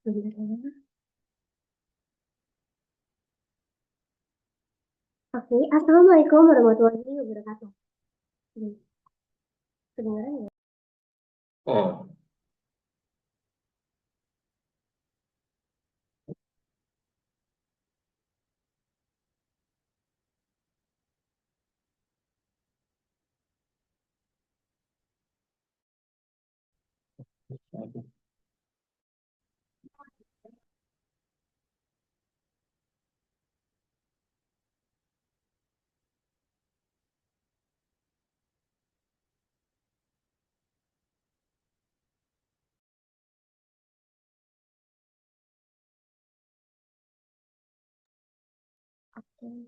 Oke, Assalamualaikum warahmatullahi wabarakatuh. Kedengaran ya? Oh, Oke.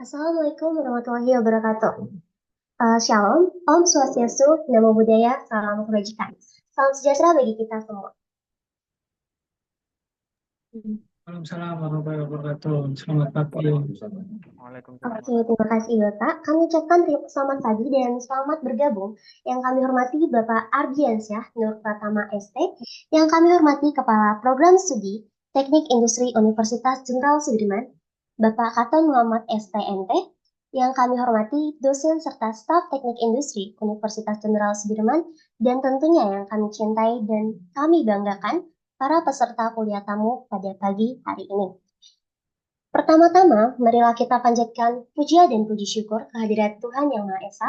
Assalamualaikum warahmatullahi wabarakatuh. Shalom, Om Swastiastu, Namo Buddhaya, Salam Kebajikan. Salam sejahtera bagi kita semua. Waalaikumsalam warahmatullahi wabarakatuh. Selamat pagi. Waalaikumsalam Oke, terima kasih Bapak. Kami ucapkan selamat pagi dan selamat bergabung. Yang kami hormati Bapak Ardiansyah Nur Pratama ST, yang kami hormati Kepala Program Studi Teknik Industri Universitas Jenderal Sudirman, Bapak Katon Muhammad STMT, yang kami hormati dosen serta staf Teknik Industri Universitas Jenderal Sudirman, dan tentunya yang kami cintai dan kami banggakan, para peserta kuliah tamu pada pagi hari ini. Pertama-tama, marilah kita panjatkan puja dan puji syukur kehadirat Tuhan Yang Maha Esa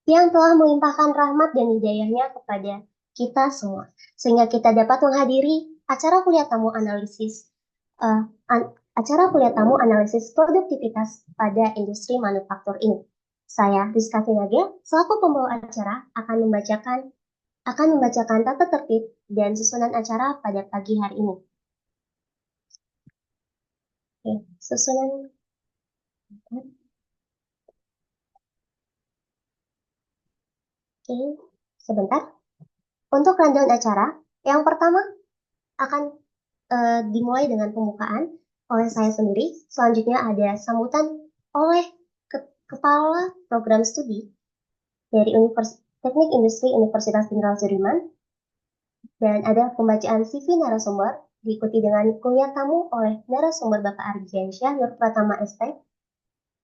yang telah melimpahkan rahmat dan hidayahnya kepada kita semua, sehingga kita dapat menghadiri acara kuliah tamu analisis acara kuliah tamu analisis produktivitas pada industri manufaktur ini. Saya, Rizka Finagel, selaku pembawa acara, akan membacakan tata tertib dan susunan acara pada pagi hari ini. Oke, susunan. Oke, sebentar. Untuk rundown acara, yang pertama akan dimulai dengan pembukaan oleh saya sendiri. Selanjutnya ada sambutan oleh Kepala Program Studi dari Teknik Industri Universitas Jenderal Sudirman. Dan ada pembacaan CV narasumber, diikuti dengan kuliah tamu oleh narasumber Bapak Ardiansyah Nur Pratama ST,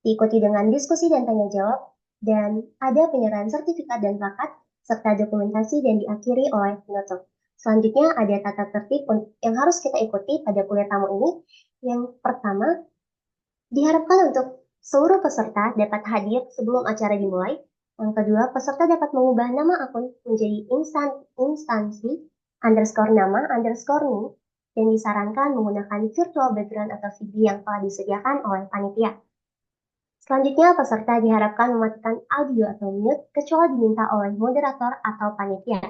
diikuti dengan diskusi dan tanya jawab, dan ada penyerahan sertifikat dan plakat, serta dokumentasi dan diakhiri oleh penutup. Selanjutnya ada tata tertib yang harus kita ikuti pada kuliah tamu ini. Yang pertama, diharapkan untuk seluruh peserta dapat hadir sebelum acara dimulai. Yang kedua, peserta dapat mengubah nama akun menjadi instansi _nama_me dan disarankan menggunakan virtual background atau video yang telah disediakan oleh panitia. Selanjutnya, peserta diharapkan mematikan audio atau mute kecuali diminta oleh moderator atau panitia.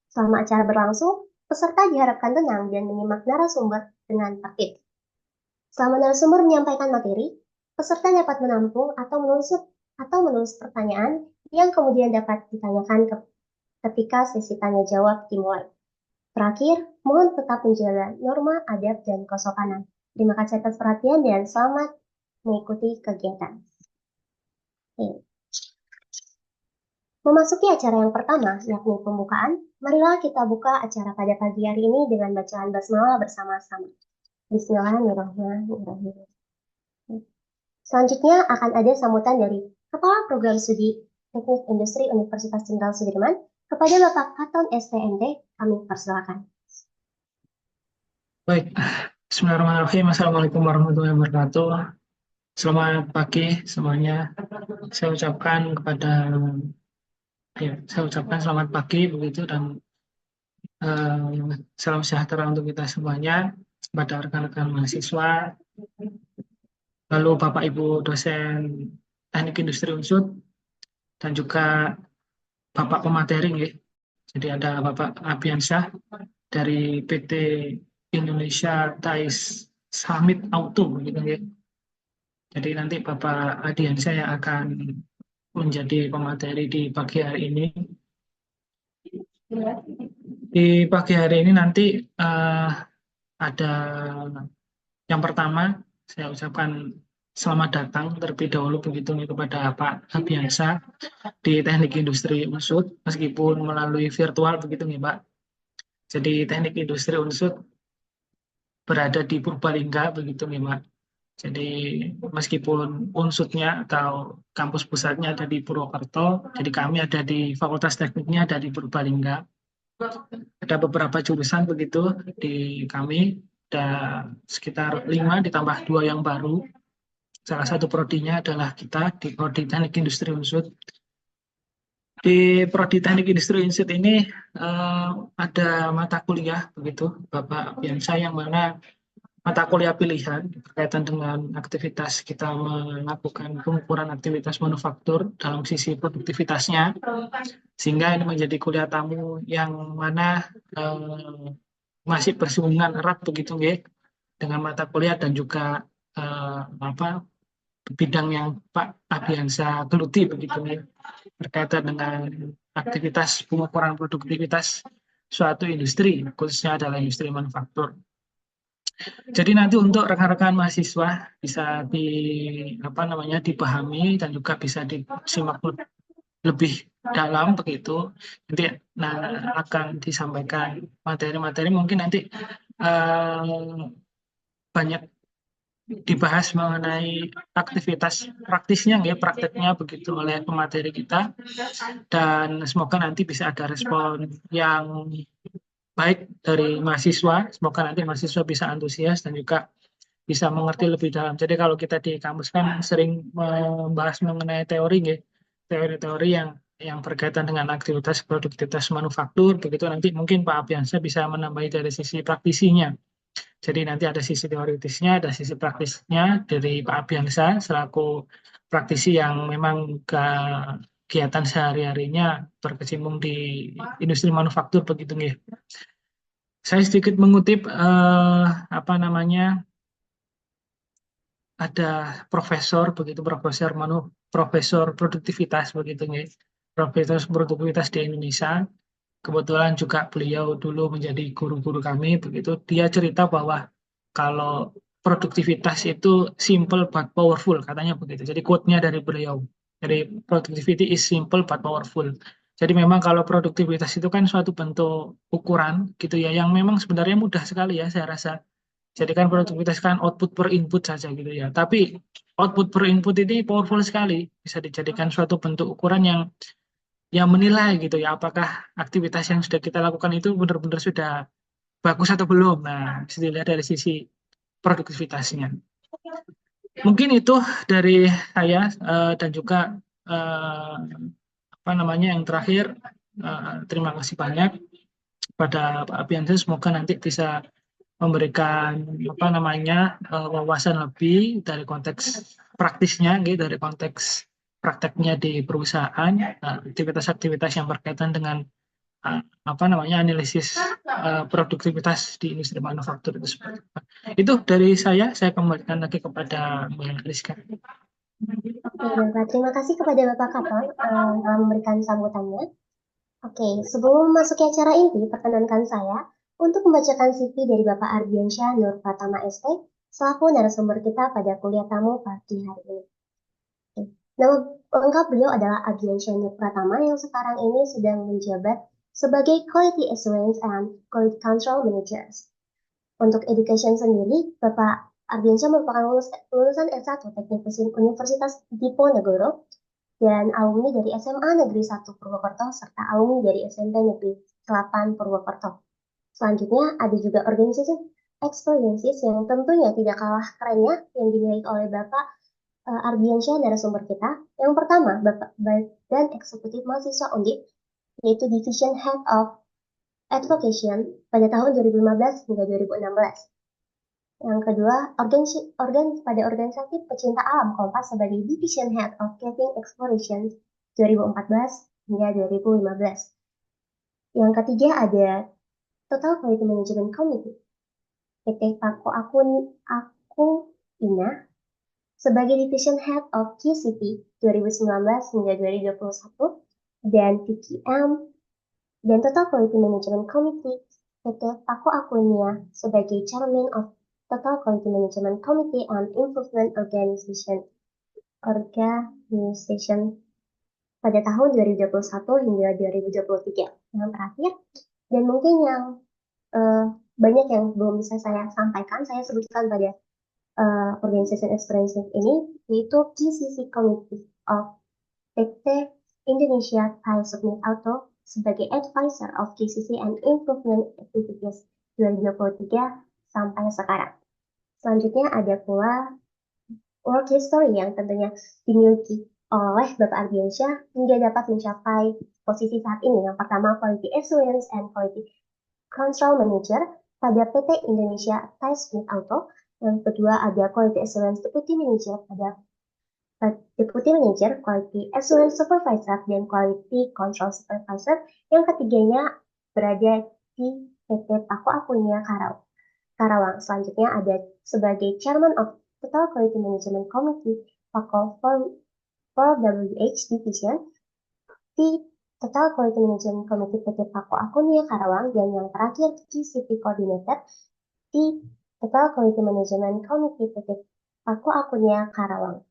Selama acara berlangsung, peserta diharapkan tenang dan menyimak narasumber dengan tertib. Selama narasumber menyampaikan materi, peserta dapat menampung atau menulis pertanyaan yang kemudian dapat ditanyakan ketika sesi tanya jawab dimulai. Terakhir, mohon tetap menjaga norma, adab, dan kesopanan. Terima kasih atas perhatian dan selamat mengikuti kegiatan. Memasuki acara yang pertama, yakni pembukaan, marilah kita buka acara pada pagi hari ini dengan bacaan basmalah bersama-sama. Bismillahirrahmanirrahim. Selanjutnya akan ada sambutan dari Kepala Program Studi Teknik Industri Universitas Jenderal Sudirman kepada Bapak Katon STMT. Kami persilakan. Baik. Bismillahirrahmanirrahim. Assalamualaikum warahmatullahi wabarakatuh. Selamat pagi semuanya. Saya ucapkan selamat pagi begitu dan salam sejahtera untuk kita semuanya, pada rekan-rekan mahasiswa, lalu Bapak Ibu dosen Teknik Industri Unsut, dan juga Bapak pemateri ya. Jadi ada Bapak Ardiansyah dari PT Indonesia Thais Summit Auto gitu ya. Jadi nanti Bapak Ardiansyah yang akan menjadi pemateri di pagi hari ini. Di pagi hari ini nanti ada yang pertama, saya ucapkan selamat datang terlebih dahulu begitu kepada Pak Ardiansyah di Teknik Industri Unsut, meskipun melalui virtual begitu nih Pak. Jadi Teknik Industri Unsut berada di Purbalingga begitu nih, Mbak. Jadi meskipun unsutnya atau kampus pusatnya ada di Purwokerto, jadi kami ada di Fakultas Tekniknya ada di Purbalingga. Ada beberapa jurusan begitu di kami, ada sekitar 5 ditambah 2 yang baru. Salah satu prodinya adalah kita di Prodi Teknik Industri Unsut. Di Prodi Teknik Industri Unsut ini ada mata kuliah begitu, Bapak Biansa, yang mana mata kuliah pilihan berkaitan dengan aktivitas kita melakukan pengukuran aktivitas manufaktur dalam sisi produktivitasnya, sehingga ini menjadi kuliah tamu yang mana masih bersinggungan erat begitu nggih dengan mata kuliah dan juga apa bidang yang Pak Abiansa geluti begitu nggih, berkaitan dengan aktivitas pengukuran produktivitas suatu industri, khususnya adalah industri manufaktur. Jadi nanti untuk rekan-rekan mahasiswa bisa dipahami dan juga bisa disimak lebih dalam begitu. Nanti akan disampaikan materi-materi, mungkin nanti banyak dibahas mengenai aktivitas praktisnya ya, prakteknya begitu oleh pemateri kita, dan semoga nanti bisa ada respon yang baik dari mahasiswa. Semoga nanti mahasiswa bisa antusias dan juga bisa mengerti lebih dalam. Jadi kalau kita di kampus kan sering membahas mengenai teori, ya, teori-teori yang berkaitan dengan aktivitas produktivitas manufaktur, begitu nanti mungkin Pak Abiansa bisa menambahi dari sisi praktisinya. Jadi nanti ada sisi teoritisnya, ada sisi praktisnya dari Pak Abiansa selaku praktisi yang memang kegiatan sehari-harinya berkecimpung di industri manufaktur begitu nggih. Saya sedikit mengutip ada profesor begitu, profesor produktivitas begitu nih, profesor produktivitas di Indonesia, kebetulan juga beliau dulu menjadi guru-guru kami begitu. Dia cerita bahwa kalau produktivitas itu simple but powerful, katanya begitu. Jadi quote-nya dari beliau, jadi productivity is simple but powerful. Jadi memang kalau produktivitas itu kan suatu bentuk ukuran gitu ya, yang memang sebenarnya mudah sekali ya saya rasa. Jadi kan produktivitas kan output per input saja gitu ya. Tapi output per input ini powerful sekali. Bisa dijadikan suatu bentuk ukuran yang menilai gitu ya. Apakah aktivitas yang sudah kita lakukan itu benar-benar sudah bagus atau belum. Nah, bisa dilihat dari sisi produktivitasnya. Mungkin itu dari saya, dan juga eh, yang terakhir, terima kasih banyak pada Pak Abiansa. Semoga nanti bisa memberikan wawasan lebih dari konteks praktisnya gitu, dari konteks prakteknya di perusahaan, aktivitas-aktivitas yang berkaitan dengan analisis produktivitas di industri manufaktur itu seperti apa. Itu dari saya kembalikan lagi kepada Mbak Rizka. Oke, Bapak. Terima kasih kepada Bapak Kapol telah memberikan sambutannya. Oke, sebelum memasuki acara inti, perkenankan saya untuk membacakan CV dari Bapak Ardiansyah Nur Pratama ST, selaku narasumber kita pada kuliah tamu pagi hari ini. Oke. Nama lengkap beliau adalah Ardiansyah Nur Pratama yang sekarang ini sedang menjabat sebagai Quality Assurance and Quality Control Manager. Untuk education sendiri, Bapak Ardiansyah merupakan lulusan S1 Teknik Mesin Universitas Diponegoro dan alumni dari SMA Negeri 1 Purwokerto serta alumni dari SMP Negeri 8 Purwokerto. Selanjutnya ada juga organisasi experiences yang tentunya tidak kalah kerennya yang dimiliki oleh Bapak Ardiansyah narasumber kita. Yang pertama, Bapak Badan Eksekutif Mahasiswa Undip, yaitu Division Head of Advocation pada tahun 2015 hingga 2016. Yang kedua, pada organisasi pecinta alam Kompas sebagai Division Head of Caving Exploration 2014 hingga 2015. Yang ketiga ada Total Quality Management Committee PT Pako Ina sebagai Division Head of QCP 2019 hingga 2021 dan TQM dan Total Quality Management Committee PT Pako Akunia sebagai Chairman of Total Quality Management Committee and Improvement Organization pada tahun 2021 hingga 2023. Yang terakhir, dan mungkin yang banyak yang belum bisa saya sampaikan. Saya sebutkan pada Organization Experience ini, yaitu KCC Committee of PT Indonesia Thai Submit Auto sebagai advisor of KCC and Improvement Activities 2023 sampai sekarang. Selanjutnya ada pula work history yang tentunya dimiliki oleh Bapak Ardiansyah hingga dapat mencapai posisi saat ini. Yang pertama, Quality Assurance and Quality Control Manager pada PT Indonesia Thai Submit Auto. Yang kedua, ada Quality Assurance Deputy Manager pada Deputy Manager, Quality Assurance Supervisor, dan Quality Control Supervisor. Yang ketiganya berada di PT Paku Akunia Karawang. Selanjutnya ada sebagai Chairman of Total Quality Management Committee Paku 4WH Division di Total Quality Management Committee PT Paku Akunia Karawang, dan yang terakhir GCP Coordinator di Total Quality Management Committee PT Paku Akunia Karawang.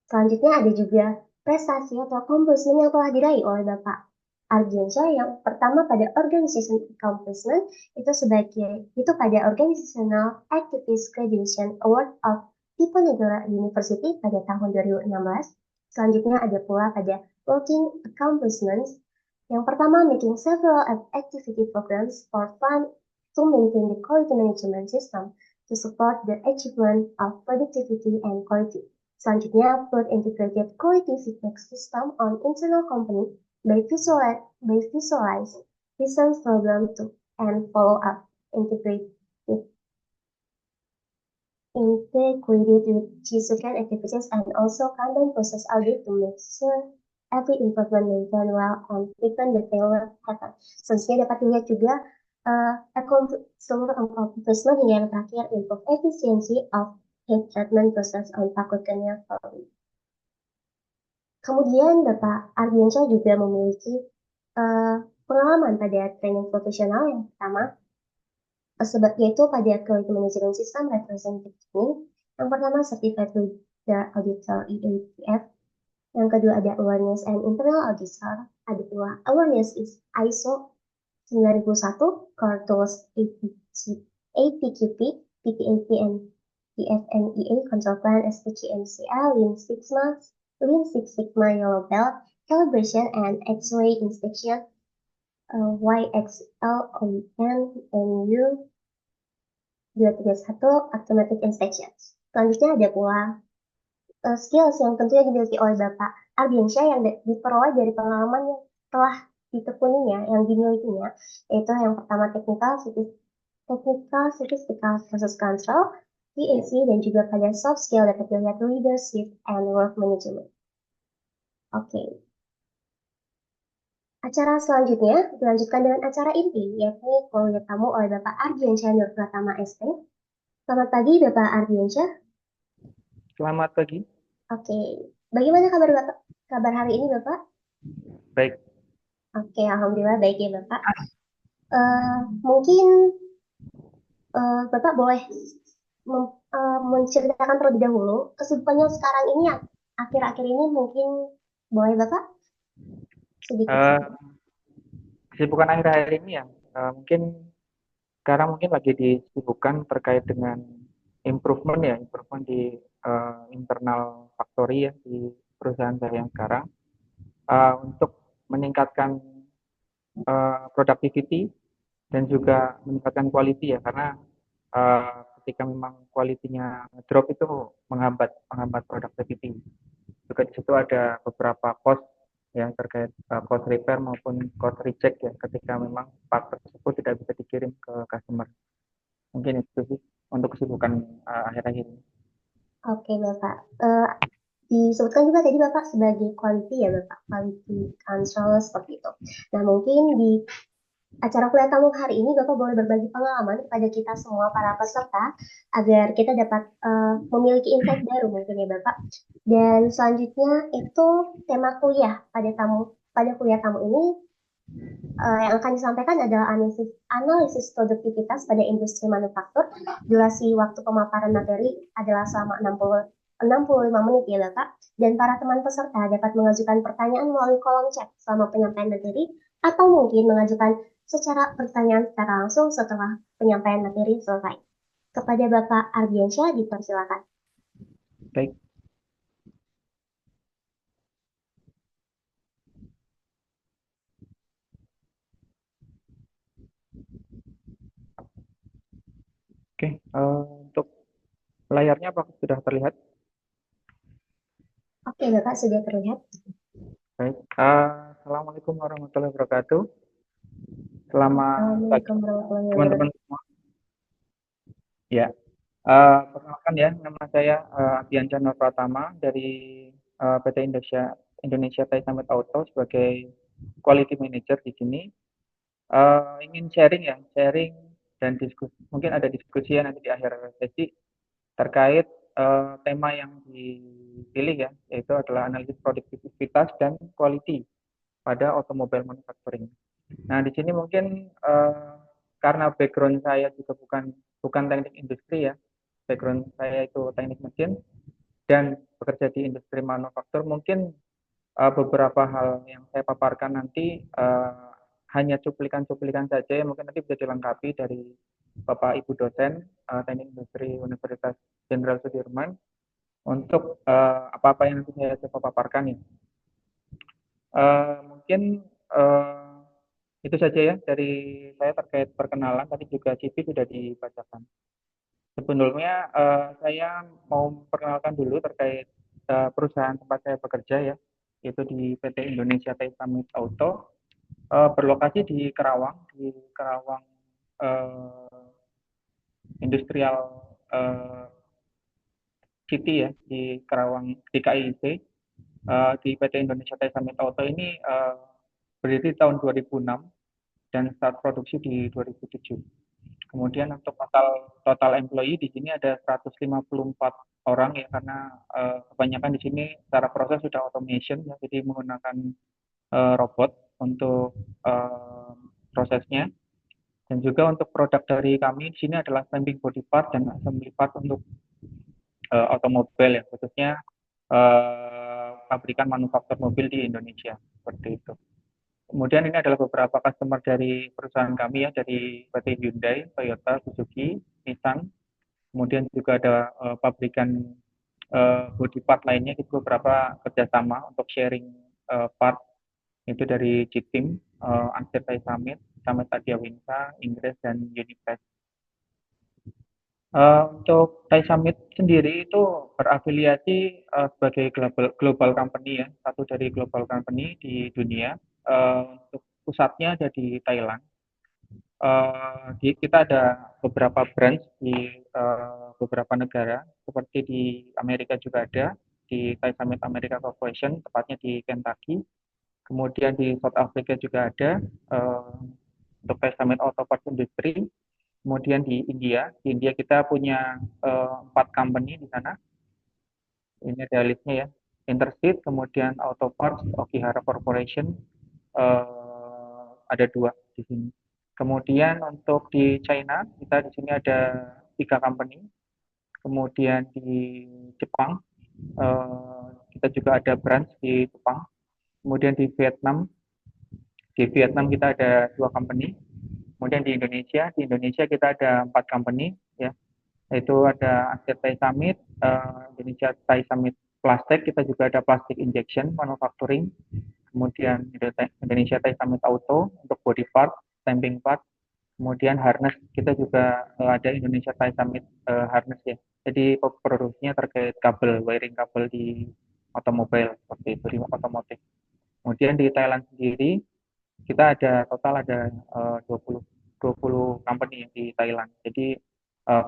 Selanjutnya ada juga prestasi atau accomplishment yang telah diraih oleh Bapak Ardiansyah. Yang pertama pada Organization Accomplishment itu pada Organizational Activities Graduation Award of Diponegoro University pada tahun 2016. Selanjutnya ada pula pada Working Accomplishments. Yang pertama, making several activity programs for fun to maintain the quality management system to support the achievement of productivity and quality. Selanjutnya, put integrated quality feedback system on internal company by visualize business problem to and follow up integrated with Jisukan activities and also Kanban process audit to make sure every improvement maintained well and frequent detailed happen. Selanjutnya dapat dilihat juga seluruh accomplishment hingga yang terakhir improve efficiency of heat treatment process on Pakukennya Polri. Kemudian Bapak Ardiansyah juga memiliki pengalaman pada training profesional yang pertama, yaitu pada Quality Management System Representative Training. Yang pertama, Certified Leader Auditor EATF. Yang kedua ada Awareness and Internal Auditor. Ada pula Awareness is ISO 9001, Core Tools APQP, PPAP, and PFNEA, Control Plan, SPGMCL, Lean Six Months, Lean Six Sigma Yellow Belt, Calibration and X-ray Inspection, YXL OEM, NU 231, Automatic Inspection. Selanjutnya ada pula skills yang tentunya dimiliki oleh Bapak Ardiansyah yang diperoleh dari pengalaman yang telah ditekuninya, yang dimilikinya, yaitu yang pertama Technical Statistical Process Control, TAC, dan juga pada soft skill dapat dilihat leadership and work management. Oke. Acara selanjutnya dilanjutkan dengan acara inti, yakni kuliah tamu oleh Bapak Ardiansyah Nur Pratama ST. Selamat pagi Bapak Ardiansyah. Selamat pagi. Oke. Bagaimana kabar hari ini Bapak? Baik. Oke, alhamdulillah baik ya Bapak. Mungkin Bapak boleh menceritakan terlebih dahulu kesibukannya sekarang ini ya, akhir-akhir ini mungkin boleh Bapak sedikit. Kesibukan akhir-akhir ini ya, mungkin sekarang lagi disibukkan terkait dengan improvement di internal factory ya di perusahaan saya yang sekarang untuk meningkatkan productivity dan juga meningkatkan quality ya, karena ketika memang quality-nya drop itu menghambat productivity. Juga di situ ada beberapa cost yang terkait cost repair maupun cost reject ya, ketika memang part tersebut tidak bisa dikirim ke customer. Mungkin itu sih untuk kesibukan akhir-akhir ini. Oke Bapak. Disebutkan juga tadi Bapak sebagai quality ya Bapak, quality control seperti itu. Nah mungkin di acara kuliah tamu hari ini Bapak boleh berbagi pengalaman kepada kita semua para peserta agar kita dapat memiliki insight baru mungkin ya Bapak. Dan selanjutnya itu tema kuliah pada kuliah tamu ini yang akan disampaikan adalah analisis produktivitas pada industri manufaktur. Durasi waktu pemaparan materi adalah selama 65 menit ya Bapak. Dan para teman peserta dapat mengajukan pertanyaan melalui kolom chat selama penyampaian materi atau mungkin mengajukan pertanyaan secara langsung setelah penyampaian materi selesai. Kepada Bapak Ardiansyah dipersilakan. Baik. Oke, untuk layarnya apakah sudah terlihat? Oke, Bapak sudah terlihat. Baik. Assalamualaikum warahmatullahi wabarakatuh. Selamat pagi Assalamualaikum warahmatullahi teman-teman wabarakatuh. semua. Ya, perkenalkan ya, nama saya Ardiansyah Nur Pratama dari PT Indonesia Thai Summit Auto sebagai Quality Manager di sini. Ingin sharing dan diskusi. Mungkin ada diskusi ya nanti di akhir sesi terkait tema yang dipilih ya, yaitu adalah analisis produktivitas dan quality pada automobile manufacturing. Nah, di sini mungkin karena background saya juga bukan teknik industri ya, background saya itu teknik mesin dan bekerja di industri manufaktur, mungkin beberapa hal yang saya paparkan nanti hanya cuplikan-cuplikan saja yang mungkin nanti bisa dilengkapi dari Bapak Ibu dosen Teknik Industri Universitas Jenderal Sudirman untuk apa-apa yang nanti saya coba paparkan ya. Mungkin itu saja ya dari saya terkait perkenalan. Tadi juga CV sudah dibacakan. Sebelumnya saya mau memperkenalkan dulu terkait perusahaan tempat saya bekerja ya, yaitu di PT Indonesia Thai Summit Auto, berlokasi di Kerawang Industrial City ya, di Kerawang di KIIC. Di PT Indonesia Thai Summit Auto ini berdiri tahun 2006 dan start produksi di 2007. Kemudian untuk total employee di sini ada 154 orang ya, karena kebanyakan di sini secara proses sudah automation ya, jadi menggunakan robot untuk prosesnya. Dan juga untuk produk dari kami di sini adalah stamping body part dan assembly part untuk otomobil ya, khususnya pabrikan manufaktur mobil di Indonesia seperti itu. Kemudian ini adalah beberapa customer dari perusahaan kami ya, dari PT Hyundai, Toyota, Suzuki, Nissan. Kemudian juga ada pabrikan body part lainnya, itu beberapa kerjasama untuk sharing part, itu dari Citim, Ansir Thai Summit, Summit Adiawinsa, Inggris, dan Unipes. Untuk Thai Summit sendiri itu berafiliasi sebagai global company ya, satu dari global company di dunia. Untuk pusatnya ada di Thailand. Kita ada beberapa branch di beberapa negara, seperti di Amerika juga ada, di Thai Summit America Corporation, tepatnya di Kentucky. Kemudian di South Africa juga ada untuk Thai Summit Auto Parts Industry. Kemudian di India kita punya 4 company di sana. Ini ada listnya ya. Interseed, kemudian Auto Parts, Okihara Corporation, ada 2 di sini. Kemudian untuk di China, kita di sini ada 3 company. Kemudian di Jepang, kita juga ada branch di Jepang. Kemudian di Vietnam kita ada 2 company. Kemudian di Indonesia kita ada 4 company ya. Yaitu ada Ansir Thai Summit, Indonesia Thai Summit Plastik, kita juga ada Plastic Injection Manufacturing. Kemudian Indonesia Thai Summit Auto untuk body part, stamping part. Kemudian harness kita juga ada Indonesia Thai Summit harness ya. Jadi produksinya terkait kabel, wiring kabel di otomobil seperti itu, di otomotif. Kemudian di Thailand sendiri kita total ada 20 company di Thailand. Jadi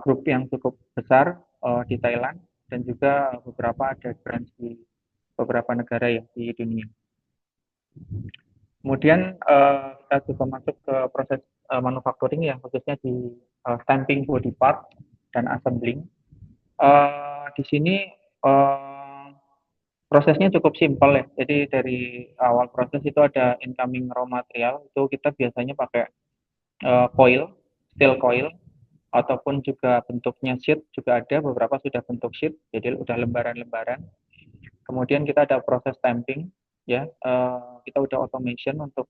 grup yang cukup besar di Thailand, dan juga beberapa ada branch di beberapa negara ya di dunia. Kemudian kita juga masuk ke proses manufacturing ya, khususnya di stamping body part dan assembling. Di sini prosesnya cukup simpel ya. Jadi dari awal proses itu ada incoming raw material, itu kita biasanya pakai coil, steel coil, ataupun juga bentuknya sheet juga ada, beberapa sudah bentuk sheet, jadi udah lembaran-lembaran. Kemudian kita ada proses stamping ya, kita udah automation untuk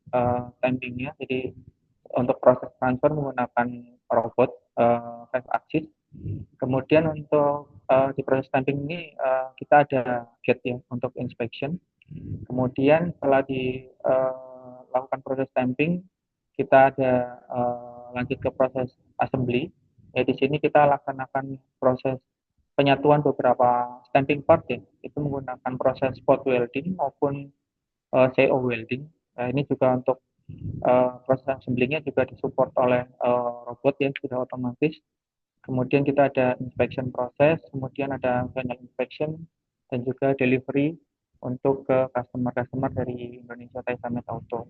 stampingnya, jadi untuk proses transfer menggunakan robot 5-axis. Kemudian untuk di proses stamping ini kita ada gate ya untuk inspection. Kemudian setelah dilakukan proses stamping, kita ada lanjut ke proses assembly. Ya di sini kita laksanakan proses penyatuan beberapa stamping part ya, itu menggunakan proses spot welding maupun CO welding. Nah, ini juga untuk proses assemblingnya juga disupport oleh robot yang sudah otomatis. Kemudian kita ada inspection proses, kemudian ada final inspection, dan juga delivery untuk ke customer-customer dari Indonesia Taisamet Auto.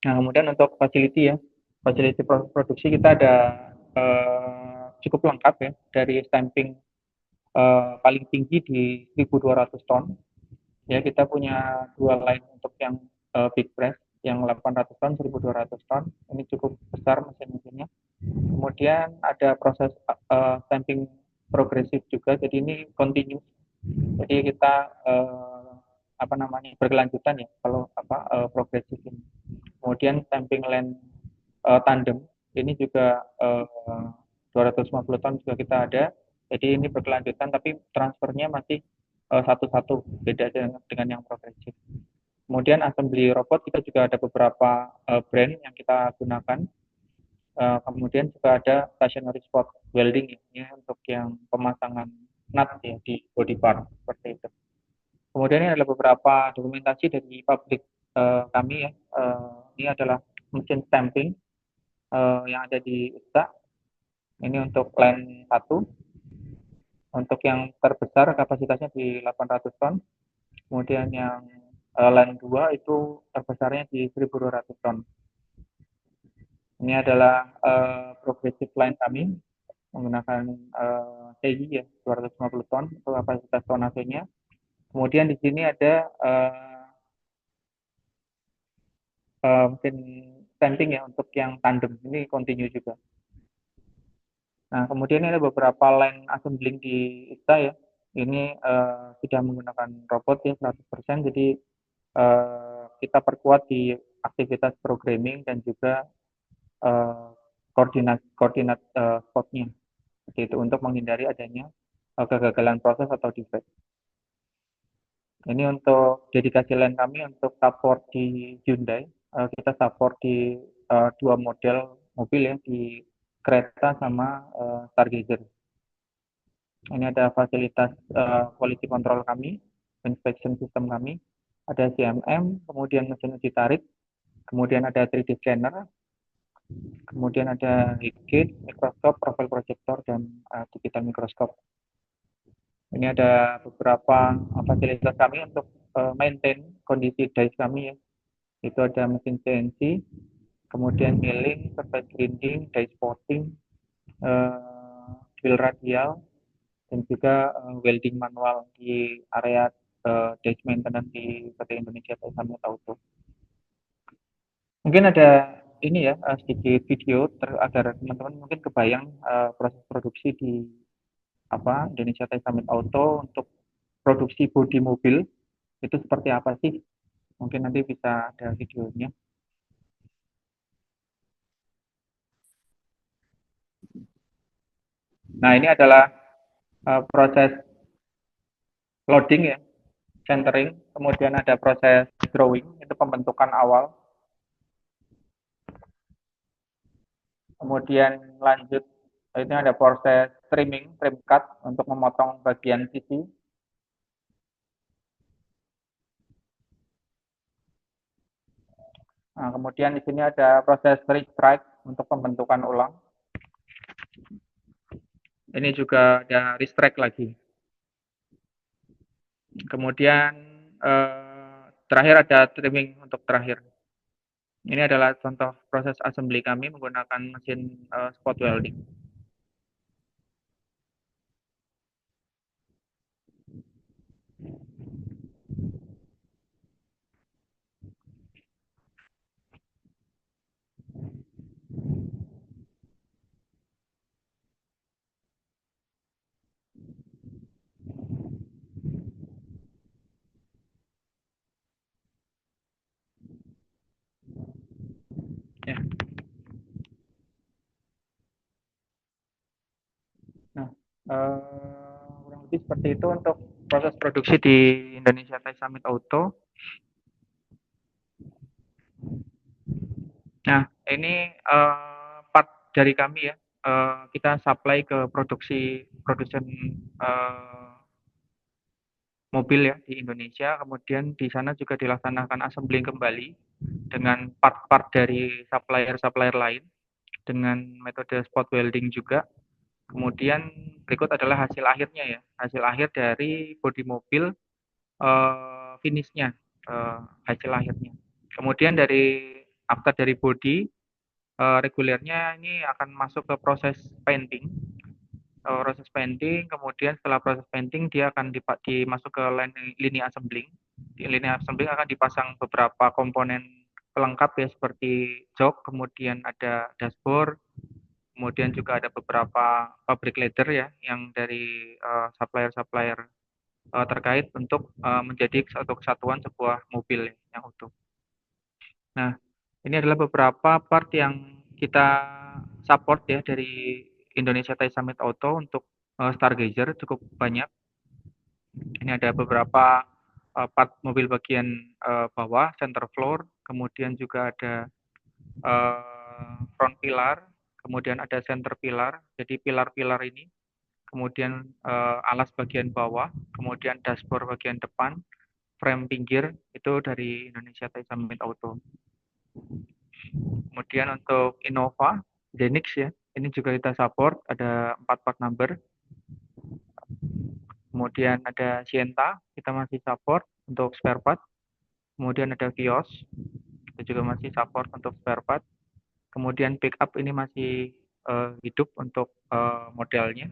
Nah, kemudian untuk facility ya, facility produksi kita ada cukup lengkap ya, dari stamping paling tinggi di 1.200 ton. Ya, kita punya dua line untuk yang big press, yang 800 ton, 1.200 ton. Ini cukup besar mesin-mesinnya. Kemudian ada proses stamping progresif juga, jadi ini continuous. Jadi kita berkelanjutan ya kalau progresif ini. Kemudian stamping line tandem ini juga 250 ton juga kita ada. Jadi ini berkelanjutan tapi transfernya masih satu-satu, beda dengan yang progresif. Kemudian assembly robot kita juga ada beberapa brand yang kita gunakan. Kemudian juga ada stationary spot welding ini untuk yang pemasangan nut ya di body part seperti itu. Kemudian ini adalah beberapa dokumentasi dari pabrik kami ya. Ini adalah mesin stamping yang ada di USTA. Ini untuk line 1. Untuk yang terbesar kapasitasnya di 800 ton. Kemudian yang line 2 itu terbesarnya di 1.200 ton. Ini adalah progressive line kami menggunakan TI ya 250 ton untuk kapasitas tonasenya. Kemudian di sini ada mesin stamping ya untuk yang tandem, ini continue juga. Nah, kemudian ini ada beberapa line assembling di ISTA ya. Ini sudah menggunakan robot ya 100%, jadi kita perkuat di aktivitas programming dan juga koordinat spotnya. Seperti itu untuk menghindari adanya kegagalan proses atau defect. Ini untuk dedikasi line kami untuk support di Hyundai. Kita support di dua model mobil ya, di kereta sama Stargazer. Ini ada fasilitas quality control kami, inspection system kami, ada CMM, kemudian mesin uji tarik, kemudian ada 3D scanner, kemudian ada heat gate, mikroskop, profile projector, dan digital mikroskop. Ini ada beberapa fasilitas kami untuk maintain kondisi dice kami ya. Itu ada mesin CNC, kemudian milling, surface grinding, die spotting, wheel radial, dan juga welding manual di area dice maintenance di PT Indonesia Taisamet Auto. Mungkin ada ini ya sedikit video agar teman-teman mungkin kebayang proses produksi di Indonesia Taisamet Auto untuk produksi bodi mobil itu seperti apa sih? Mungkin nanti bisa ada videonya. Nah, ini adalah proses loading ya, centering, kemudian ada proses drawing, itu pembentukan awal. Kemudian lanjut, ini ada proses trimming, trim cut untuk memotong bagian sisi. Nah, kemudian di sini ada proses restrike untuk pembentukan ulang. Ini juga ada restrike lagi. Kemudian terakhir ada trimming untuk terakhir. Ini adalah contoh proses assembly kami menggunakan mesin spot welding. Ya. Nah, kurang lebih seperti itu untuk proses produksi di Indonesia Thai Summit Auto. Nah, ini part dari kami ya. Kita supply ke produsen mobil ya di Indonesia. Kemudian di sana juga dilaksanakan assembling kembali dengan part-part dari supplier-supplier lain dengan metode spot welding juga. Kemudian berikut adalah hasil akhirnya ya, hasil akhir dari bodi mobil finishnya, hasil akhirnya. Kemudian after dari bodi regulernya ini akan masuk ke proses painting, kemudian setelah proses painting dia akan dimasuk ke lini assembling. Di lini assembling akan dipasang beberapa komponen pelengkap ya seperti jok, kemudian ada dashboard, kemudian juga ada beberapa pabrik leather ya yang dari supplier-supplier terkait untuk menjadi satu kesatuan sebuah mobil yang utuh. Nah, ini adalah beberapa part yang kita support ya dari Indonesia Thai Summit Auto untuk Stargazer cukup banyak. Ini ada beberapa part mobil bagian bawah, center floor, kemudian juga ada front pillar, kemudian ada center pillar. Jadi pilar-pilar ini, kemudian alas bagian bawah, kemudian dashboard bagian depan, frame pinggir itu dari Indonesia Thai Summit Auto. Kemudian untuk Innova, Zenix ya, ini juga kita support, ada 4 part number. Kemudian ada Sienta, kita masih support untuk spare part. Kemudian ada Vios, kita juga masih support untuk spare part. Kemudian pickup ini masih hidup untuk modelnya.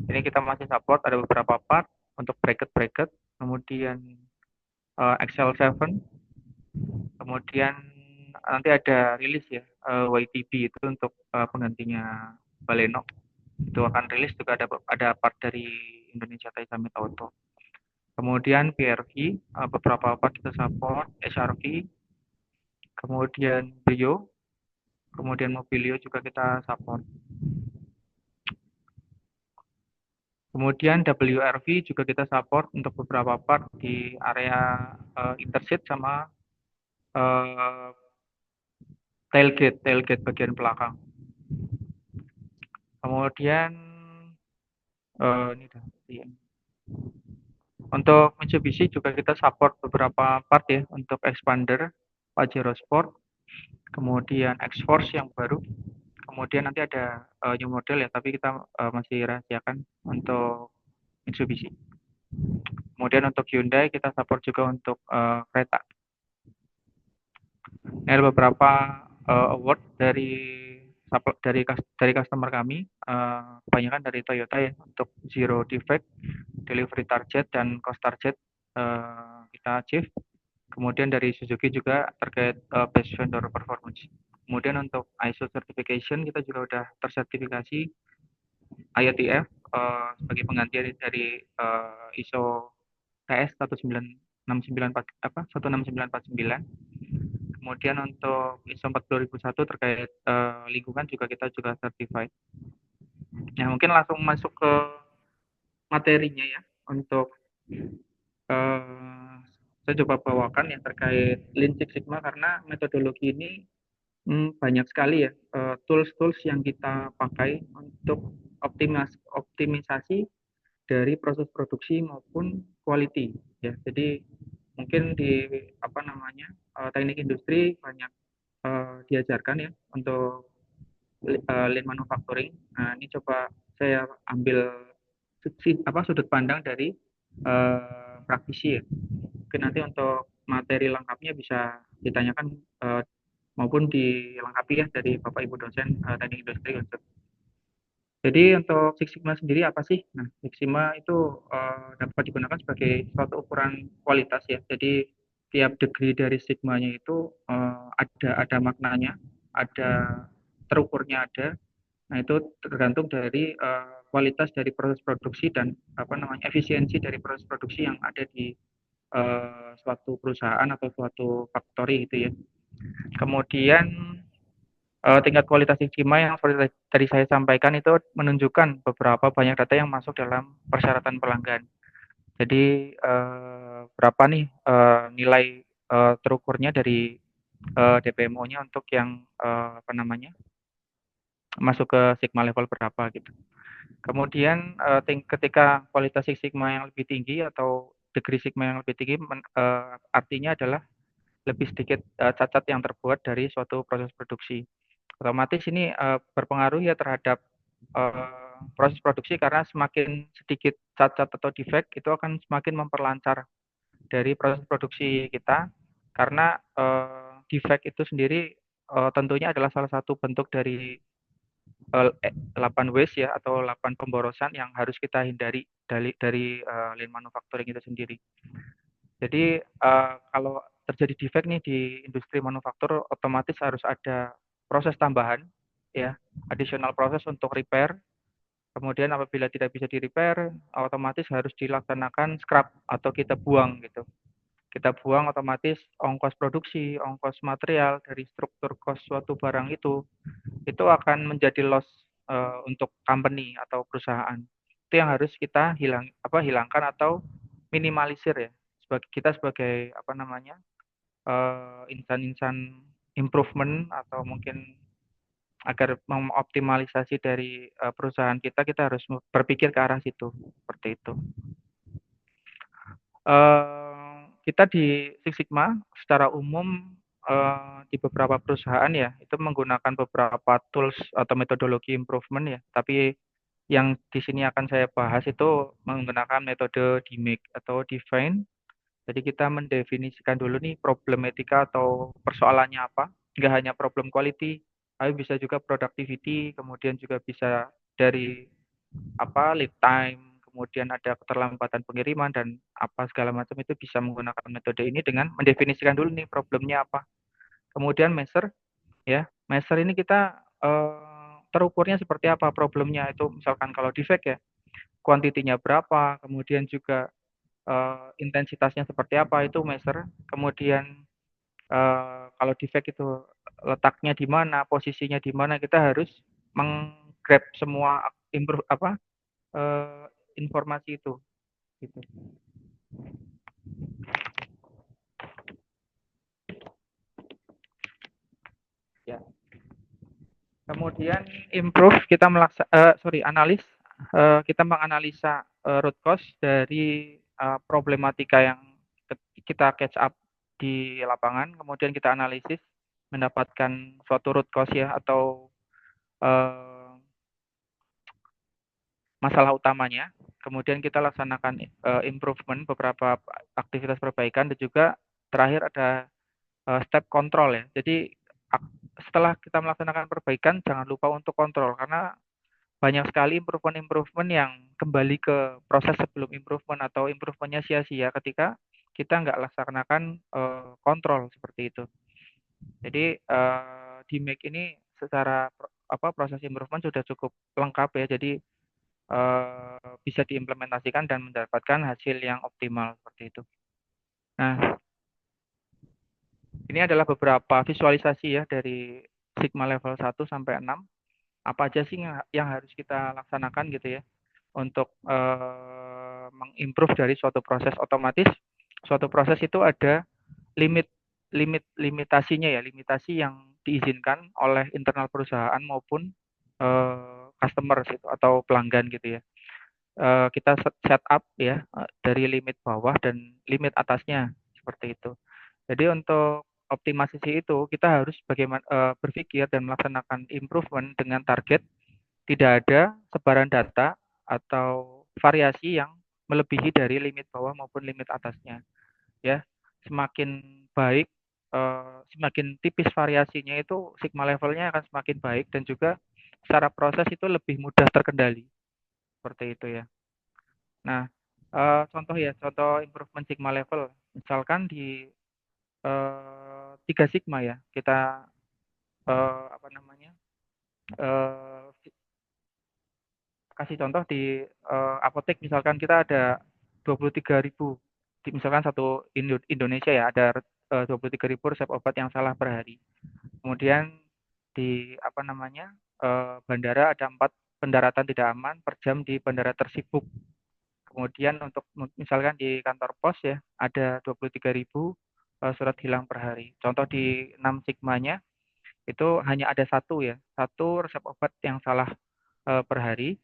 Ini kita masih support, ada beberapa part untuk bracket. Kemudian XL7, kemudian nanti ada rilis ya, YTB itu untuk penggantinya Baleno. Itu akan rilis juga ada part dari Indonesia Thai Summit Auto. Kemudian PRV, beberapa part kita support, SRV, kemudian Brio, kemudian Mobilio juga kita support. Kemudian WRV juga kita support untuk beberapa part di area interseat sama tailgate bagian belakang. Kemudian ini dah. Untuk Mitsubishi juga kita support beberapa part ya untuk expander, Pajero Sport, kemudian X-Force yang baru, kemudian nanti ada new model ya, tapi kita masih rahasiakan untuk Mitsubishi. Kemudian untuk Hyundai kita support juga untuk kereta. Ini ada beberapa award dari customer kami, kebanyakan dari Toyota ya, untuk zero defect, delivery target dan cost target kita achieve. Kemudian dari Suzuki juga terkait best vendor performance. Kemudian untuk ISO certification kita juga sudah tersertifikasi IATF sebagai pengganti dari ISO TS 16949. Kemudian untuk ISO 40001 terkait lingkungan juga kita juga certified. Nah, mungkin langsung masuk ke materinya ya. Untuk saya coba bawakan yang terkait Lean Six Sigma karena metodologi ini banyak sekali ya tools-tools yang kita pakai untuk optimisasi dari proses produksi maupun quality ya. Jadi mungkin di teknik industri banyak diajarkan ya untuk lean manufacturing. Nah, ini coba saya ambil sudut pandang dari praktisi ya. Mungkin nanti untuk materi lengkapnya bisa ditanyakan maupun dilengkapi ya dari Bapak Ibu dosen teknik industri untuk. Jadi untuk Six Sigma sendiri apa sih? Nah, Six Sigma itu dapat digunakan sebagai suatu ukuran kualitas ya. Jadi tiap degree dari Sigmanya itu ada maknanya, ada terukurnya ada. Nah, itu tergantung dari kualitas dari proses produksi dan efisiensi dari proses produksi yang ada di suatu perusahaan atau suatu factory gitu ya. Kemudian tingkat kualitas sigma yang seperti tadi saya sampaikan itu menunjukkan beberapa banyak data yang masuk dalam persyaratan pelanggan. Jadi berapa nih nilai terukurnya dari DPMO-nya untuk yang apa namanya masuk ke sigma level berapa gitu. Kemudian ketika kualitas Six Sigma yang lebih tinggi atau degree Sigma yang lebih tinggi artinya adalah lebih sedikit cacat yang terbuat dari suatu proses produksi. Otomatis ini berpengaruh ya terhadap proses produksi karena semakin sedikit cacat atau defect itu akan semakin memperlancar dari proses produksi kita karena defect itu sendiri tentunya adalah salah satu bentuk dari 8 waste ya atau 8 pemborosan yang harus kita hindari dari lean manufacturing itu sendiri. Jadi kalau terjadi defect nih di industri manufaktur otomatis harus ada proses tambahan ya, additional proses untuk repair. Kemudian apabila tidak bisa di repair, otomatis harus dilaksanakan scrap atau kita buang gitu. Kita buang otomatis ongkos produksi, ongkos material dari struktur cost suatu barang itu akan menjadi loss untuk company atau perusahaan. Itu yang harus kita hilangkan atau minimalisir ya. Kita sebagai apa namanya insan-insan improvement atau mungkin agar mengoptimalisasi dari perusahaan kita harus berpikir ke arah situ seperti itu. Kita di Six Sigma secara umum di beberapa perusahaan ya itu menggunakan beberapa tools atau metodologi improvement ya. Tapi yang di sini akan saya bahas itu menggunakan metode DMAIC atau Define. Jadi kita mendefinisikan dulu nih problematika atau persoalannya apa. Nggak hanya problem quality, tapi bisa juga productivity, kemudian juga bisa dari lead time, kemudian ada keterlambatan pengiriman dan apa segala macam itu bisa menggunakan metode ini dengan mendefinisikan dulu nih problemnya apa. Kemudian measure ya. Measure ini kita terukurnya seperti apa problemnya itu misalkan kalau defect ya kuantitinya berapa, kemudian juga intensitasnya seperti apa itu measure. Kemudian kalau defect itu letaknya di mana, posisinya di mana, kita harus menggrab semua informasi itu. Gitu. Ya. Kemudian improve kita analis kita menganalisa root cause dari problematika yang kita catch up di lapangan, kemudian kita analisis mendapatkan suatu root cause ya atau masalah utamanya, kemudian kita laksanakan improvement beberapa aktivitas perbaikan dan juga terakhir ada step kontrol ya. Jadi setelah kita melaksanakan perbaikan jangan lupa untuk kontrol karena banyak sekali improvement yang kembali ke proses sebelum improvement atau improvementnya sia-sia ketika kita nggak laksanakan kontrol seperti itu. Jadi di Make ini secara proses improvement sudah cukup lengkap ya. Jadi bisa diimplementasikan dan mendapatkan hasil yang optimal seperti itu. Nah, ini adalah beberapa visualisasi ya dari Sigma level 1 sampai 6. Apa aja sih yang harus kita laksanakan gitu ya untuk mengimprove dari suatu proses. Otomatis suatu proses itu ada limitasinya ya, limitasi yang diizinkan oleh internal perusahaan maupun customer gitu, atau pelanggan gitu ya. Kita set up ya dari limit bawah dan limit atasnya seperti itu. Jadi untuk optimalisasi itu kita harus berpikir dan melaksanakan improvement dengan target tidak ada sebaran data atau variasi yang melebihi dari limit bawah maupun limit atasnya. Ya, semakin baik, semakin tipis variasinya itu sigma levelnya akan semakin baik dan juga secara proses itu lebih mudah terkendali. Seperti itu ya. Nah, contoh improvement sigma level, misalkan di 3 sigma ya, kita kasih contoh di apotek misalkan kita ada 23.000 misalkan satu Indonesia ya ada 23.000 resep obat yang salah per hari. Kemudian di bandara ada 4 pendaratan tidak aman per jam di bandara tersibuk. Kemudian untuk misalkan di kantor pos ya ada 23.000 surat hilang per hari. Contoh di 6 sigmanya itu hanya ada satu resep obat yang salah per hari.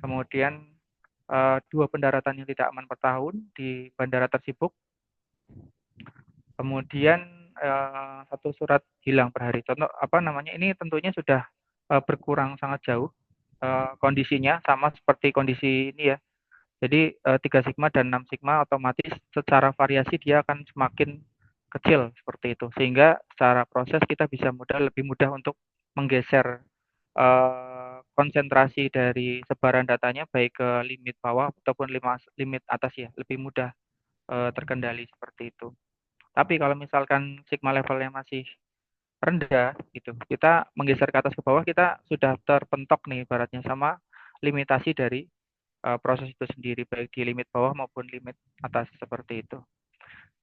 Kemudian 2 pendaratan yang tidak aman per tahun di bandara tersibuk. Kemudian 1 surat hilang per hari. Contoh ini tentunya sudah berkurang sangat jauh kondisinya sama seperti kondisi ini ya. Jadi 3 sigma dan 6 sigma otomatis secara variasi dia akan semakin kecil seperti itu. Sehingga secara proses kita bisa lebih mudah untuk menggeser konsentrasi dari sebaran datanya baik ke limit bawah ataupun limit atas ya, lebih mudah terkendali seperti itu. Tapi kalau misalkan sigma levelnya masih rendah gitu, kita menggeser ke atas ke bawah kita sudah terpentok nih ibaratnya sama limitasi dari proses itu sendiri baik di limit bawah maupun limit atas seperti itu.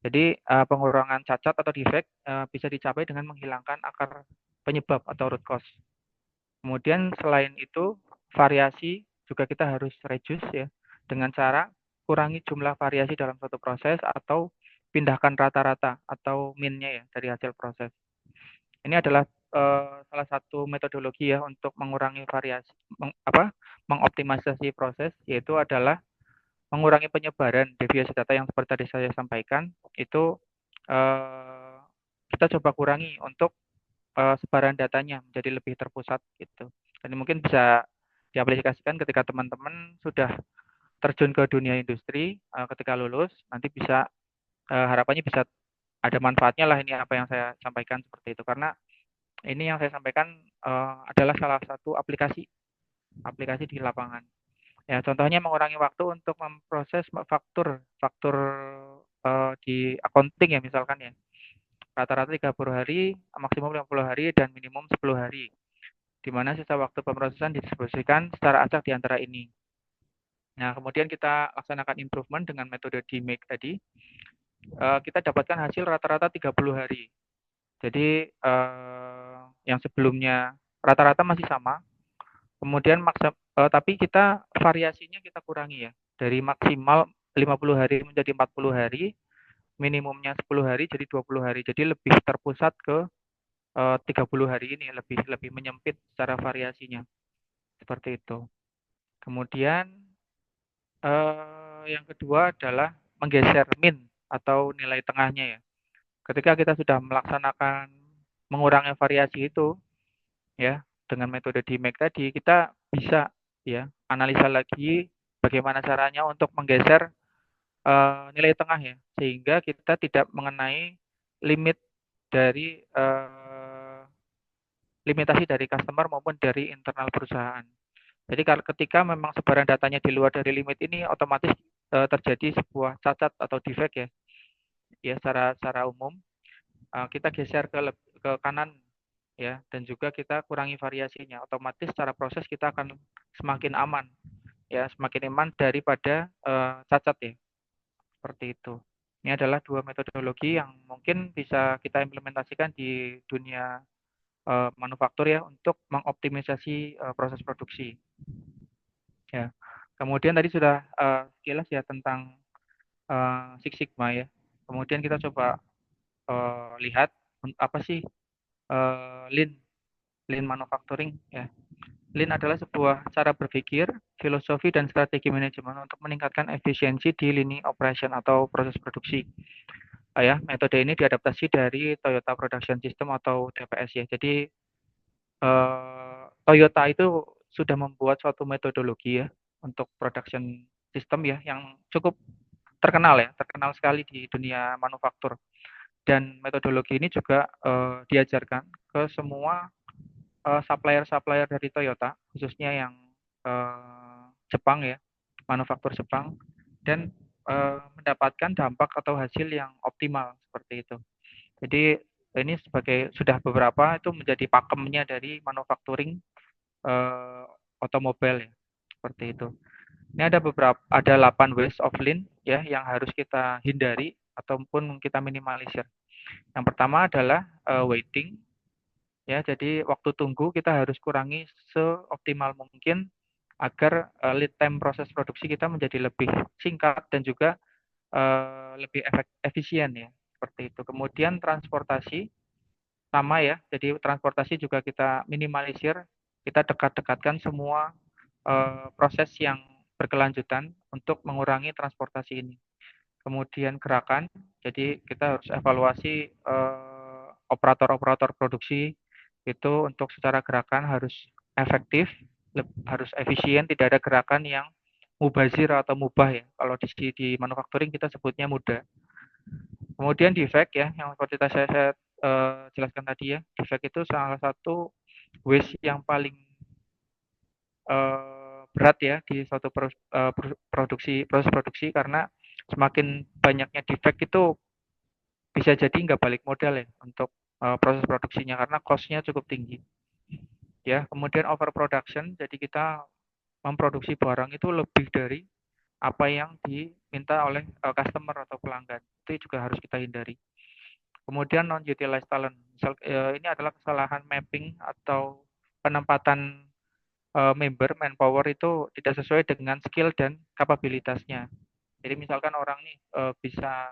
Jadi pengurangan cacat atau defect bisa dicapai dengan menghilangkan akar penyebab atau root cause. Kemudian selain itu variasi juga kita harus reduce ya dengan cara kurangi jumlah variasi dalam suatu proses atau pindahkan rata-rata atau min-nya ya dari hasil proses. Ini adalah salah satu metodologi ya untuk mengurangi variasi, mengoptimalisasi proses, yaitu adalah mengurangi penyebaran deviasi data yang seperti tadi saya sampaikan. Itu kita coba kurangi untuk sebaran datanya menjadi lebih terpusat gitu. Dan mungkin bisa diaplikasikan ketika teman-teman sudah terjun ke dunia industri ketika lulus, nanti bisa harapannya bisa ada manfaatnya lah ini apa yang saya sampaikan seperti itu. Karena ini yang saya sampaikan adalah salah satu aplikasi di lapangan. Ya, contohnya mengurangi waktu untuk memproses faktur di accounting ya misalkan ya. Rata-rata 30 hari, maksimum 50 hari dan minimum 10 hari. Di mana sisa waktu pemrosesan didistribusikan secara acak di antara ini. Nah, kemudian kita laksanakan improvement dengan metode DMake tadi. Kita dapatkan hasil rata-rata 30 hari. Jadi yang sebelumnya rata-rata masih sama. Kemudian tapi kita variasinya kita kurangi ya. Dari maksimal 50 hari menjadi 40 hari, minimumnya 10 hari jadi 20 hari. Jadi lebih terpusat ke 30 hari ini, lebih menyempit secara variasinya. Seperti itu. Kemudian yang kedua adalah menggeser min atau nilai tengahnya ya. Ketika kita sudah melaksanakan mengurangi variasi itu ya dengan metode DMake tadi, kita bisa ya analisa lagi bagaimana caranya untuk menggeser nilai tengah ya, sehingga kita tidak mengenai limit dari limitasi dari customer maupun dari internal perusahaan. Jadi ketika memang sebaran datanya di luar dari limit ini, otomatis terjadi sebuah cacat atau defect ya, secara umum kita geser ke kanan ya, dan juga kita kurangi variasinya. Otomatis secara proses kita akan semakin aman ya, semakin aman daripada cacat ya, seperti itu. Ini adalah 2 metodologi yang mungkin bisa kita implementasikan di dunia manufaktur ya untuk mengoptimisasi proses produksi. Ya. Kemudian tadi sudah sekilas ya tentang Six Sigma ya. Kemudian kita coba lihat apa sih Lean Manufacturing ya. Lean adalah sebuah cara berpikir, filosofi dan strategi manajemen untuk meningkatkan efisiensi di lini operation atau proses produksi. Ya, metode ini diadaptasi dari Toyota Production System atau TPS ya. Jadi Toyota itu sudah membuat suatu metodologi ya untuk production system ya yang cukup terkenal sekali di dunia manufaktur. Dan metodologi ini juga diajarkan ke semua supplier dari Toyota, khususnya yang Jepang ya, manufaktur Jepang, dan mendapatkan dampak atau hasil yang optimal seperti itu. Jadi ini sudah beberapa itu menjadi pakemnya dari manufacturing otomobil ya, seperti itu. Ini ada 8 ways of lean ya yang harus kita hindari ataupun kita minimalisir. Yang pertama adalah waiting. Ya, jadi waktu tunggu kita harus kurangi seoptimal mungkin agar lead time proses produksi kita menjadi lebih singkat dan juga lebih efisien ya, seperti itu. Kemudian transportasi sama ya, jadi transportasi juga kita minimalisir, kita dekat-dekatkan semua proses yang berkelanjutan untuk mengurangi transportasi ini. Kemudian gerakan, jadi kita harus evaluasi operator-operator produksi itu untuk secara gerakan harus efektif, harus efisien, tidak ada gerakan yang mubazir atau mubah ya. Kalau di manufacturing kita sebutnya mudah. Kemudian defect ya, yang seperti saya jelaskan tadi ya, defect itu salah satu waste yang paling berat ya di suatu proses produksi karena semakin banyaknya defect itu bisa jadi nggak balik modal ya untuk proses produksinya karena cost-nya cukup tinggi. Ya, kemudian overproduction, jadi kita memproduksi barang itu lebih dari apa yang diminta oleh customer atau pelanggan. Itu juga harus kita hindari. Kemudian non-utilized talent. Ini adalah kesalahan mapping atau penempatan member manpower itu tidak sesuai dengan skill dan kapabilitasnya. Jadi misalkan orang nih bisa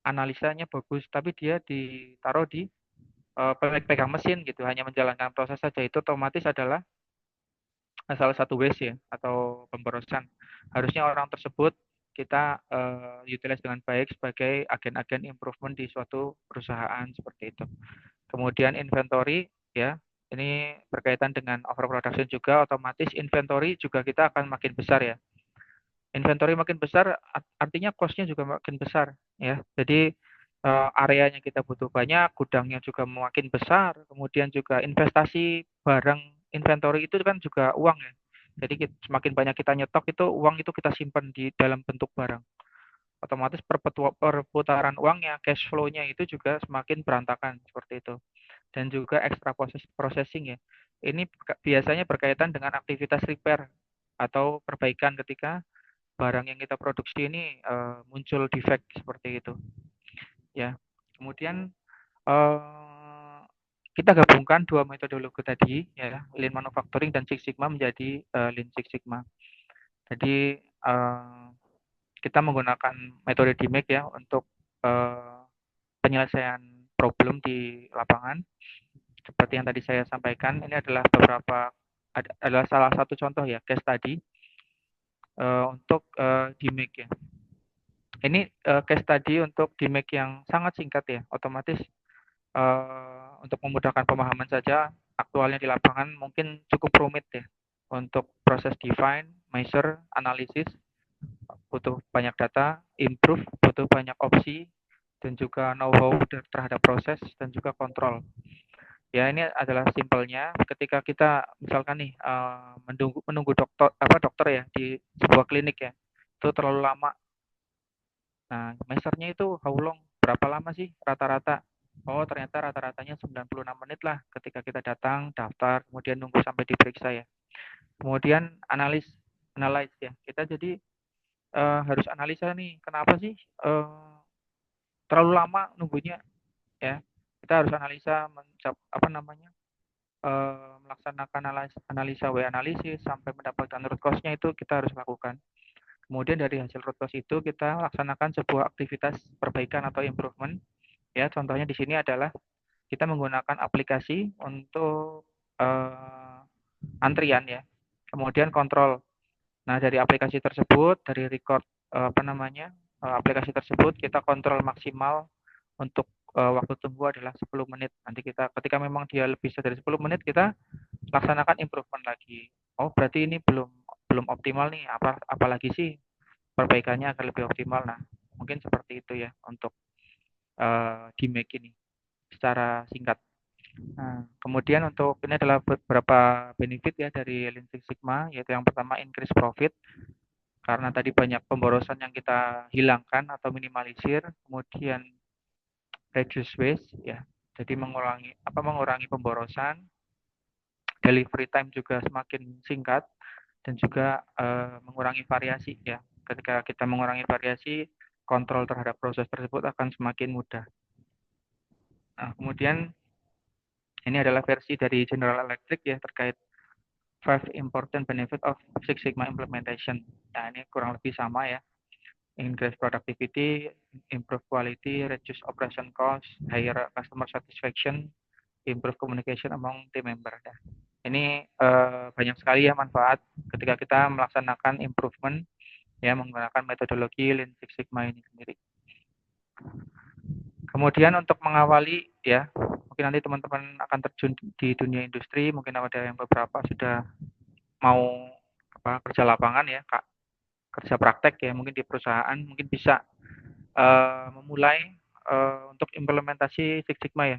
analisanya bagus, tapi dia ditaruh di pegang mesin gitu, hanya menjalankan proses saja, itu otomatis adalah salah satu waste ya atau pemborosan. Harusnya orang tersebut kita utilize dengan baik sebagai agen-agen improvement di suatu perusahaan seperti itu. Kemudian inventory ya, ini berkaitan dengan overproduction juga, otomatis inventory juga kita akan makin besar ya. Inventory makin besar artinya cost-nya juga makin besar ya. Jadi areanya kita butuh banyak, gudangnya juga makin besar, kemudian juga investasi barang inventory itu kan juga uang ya. Jadi semakin banyak kita nyetok itu uang itu kita simpan di dalam bentuk barang. Otomatis perputaran uangnya, cash flow-nya itu juga semakin berantakan seperti itu. Dan juga extra processing ya. Ini biasanya berkaitan dengan aktivitas repair atau perbaikan ketika barang yang kita produksi ini muncul defect seperti itu. Ya, kemudian kita gabungkan dua metodologi tadi ya, Lean Manufacturing dan Six Sigma menjadi Lean Six Sigma. Jadi kita menggunakan metode DMAIC ya untuk penyelesaian problem di lapangan. Seperti yang tadi saya sampaikan, ini adalah adalah salah satu contoh ya case study untuk DMAIC ya. Ini case study untuk DMAIC yang sangat singkat ya, otomatis untuk memudahkan pemahaman saja, aktualnya di lapangan mungkin cukup rumit ya untuk proses define, measure, analisis, butuh banyak data, improve, butuh banyak opsi, dan juga know-how terhadap proses dan juga kontrol. Ya, ini adalah simpelnya ketika kita misalkan nih menunggu dokter ya di sebuah klinik ya, itu terlalu lama. Nah, measure-nya itu how long, berapa lama sih rata-rata? Oh, ternyata rata-ratanya 96 menit lah ketika kita datang, daftar, kemudian nunggu sampai diperiksa ya. Kemudian analyze ya. Kita jadi harus analisa nih, kenapa sih terlalu lama nunggunya ya. Kita harus analisa melaksanakan analisa W analisis sampai mendapatkan root cause-nya itu kita harus lakukan. Kemudian dari hasil root cause itu kita laksanakan sebuah aktivitas perbaikan atau improvement. Ya, contohnya di sini adalah kita menggunakan aplikasi untuk antrian ya. Kemudian kontrol. Nah, dari aplikasi tersebut, dari record aplikasi tersebut kita kontrol maksimal untuk waktu tunggu adalah 10 menit. Nanti kita ketika memang dia lebih dari 10 menit kita laksanakan improvement lagi. Oh, berarti ini belum optimal nih. Apalagi sih perbaikannya agar lebih optimal. Nah, mungkin seperti itu ya untuk DMAIC ini secara singkat. Nah, kemudian untuk ini adalah beberapa benefit ya dari Lean Six Sigma, yaitu yang pertama increase profit karena tadi banyak pemborosan yang kita hilangkan atau minimalisir, kemudian reduce waste ya, jadi mengurangi pemborosan, delivery time juga semakin singkat dan juga mengurangi variasi ya. Ketika kita mengurangi variasi, kontrol terhadap proses tersebut akan semakin mudah. Nah, kemudian Ini adalah versi dari General Electric ya terkait 5 important benefit of Six Sigma implementation. Nah, ini kurang lebih sama ya. Increase productivity, improve quality, reduce operation cost, higher customer satisfaction, improve communication among team member. Nah, ini banyak sekali ya manfaat ketika kita melaksanakan improvement ya menggunakan metodologi Lean Six Sigma ini sendiri. Kemudian untuk mengawali ya, mungkin nanti teman-teman akan terjun di dunia industri, mungkin ada yang beberapa sudah mau kerja lapangan ya, Kak, kerja praktek ya, mungkin di perusahaan, mungkin bisa memulai untuk implementasi Six Sigma ya.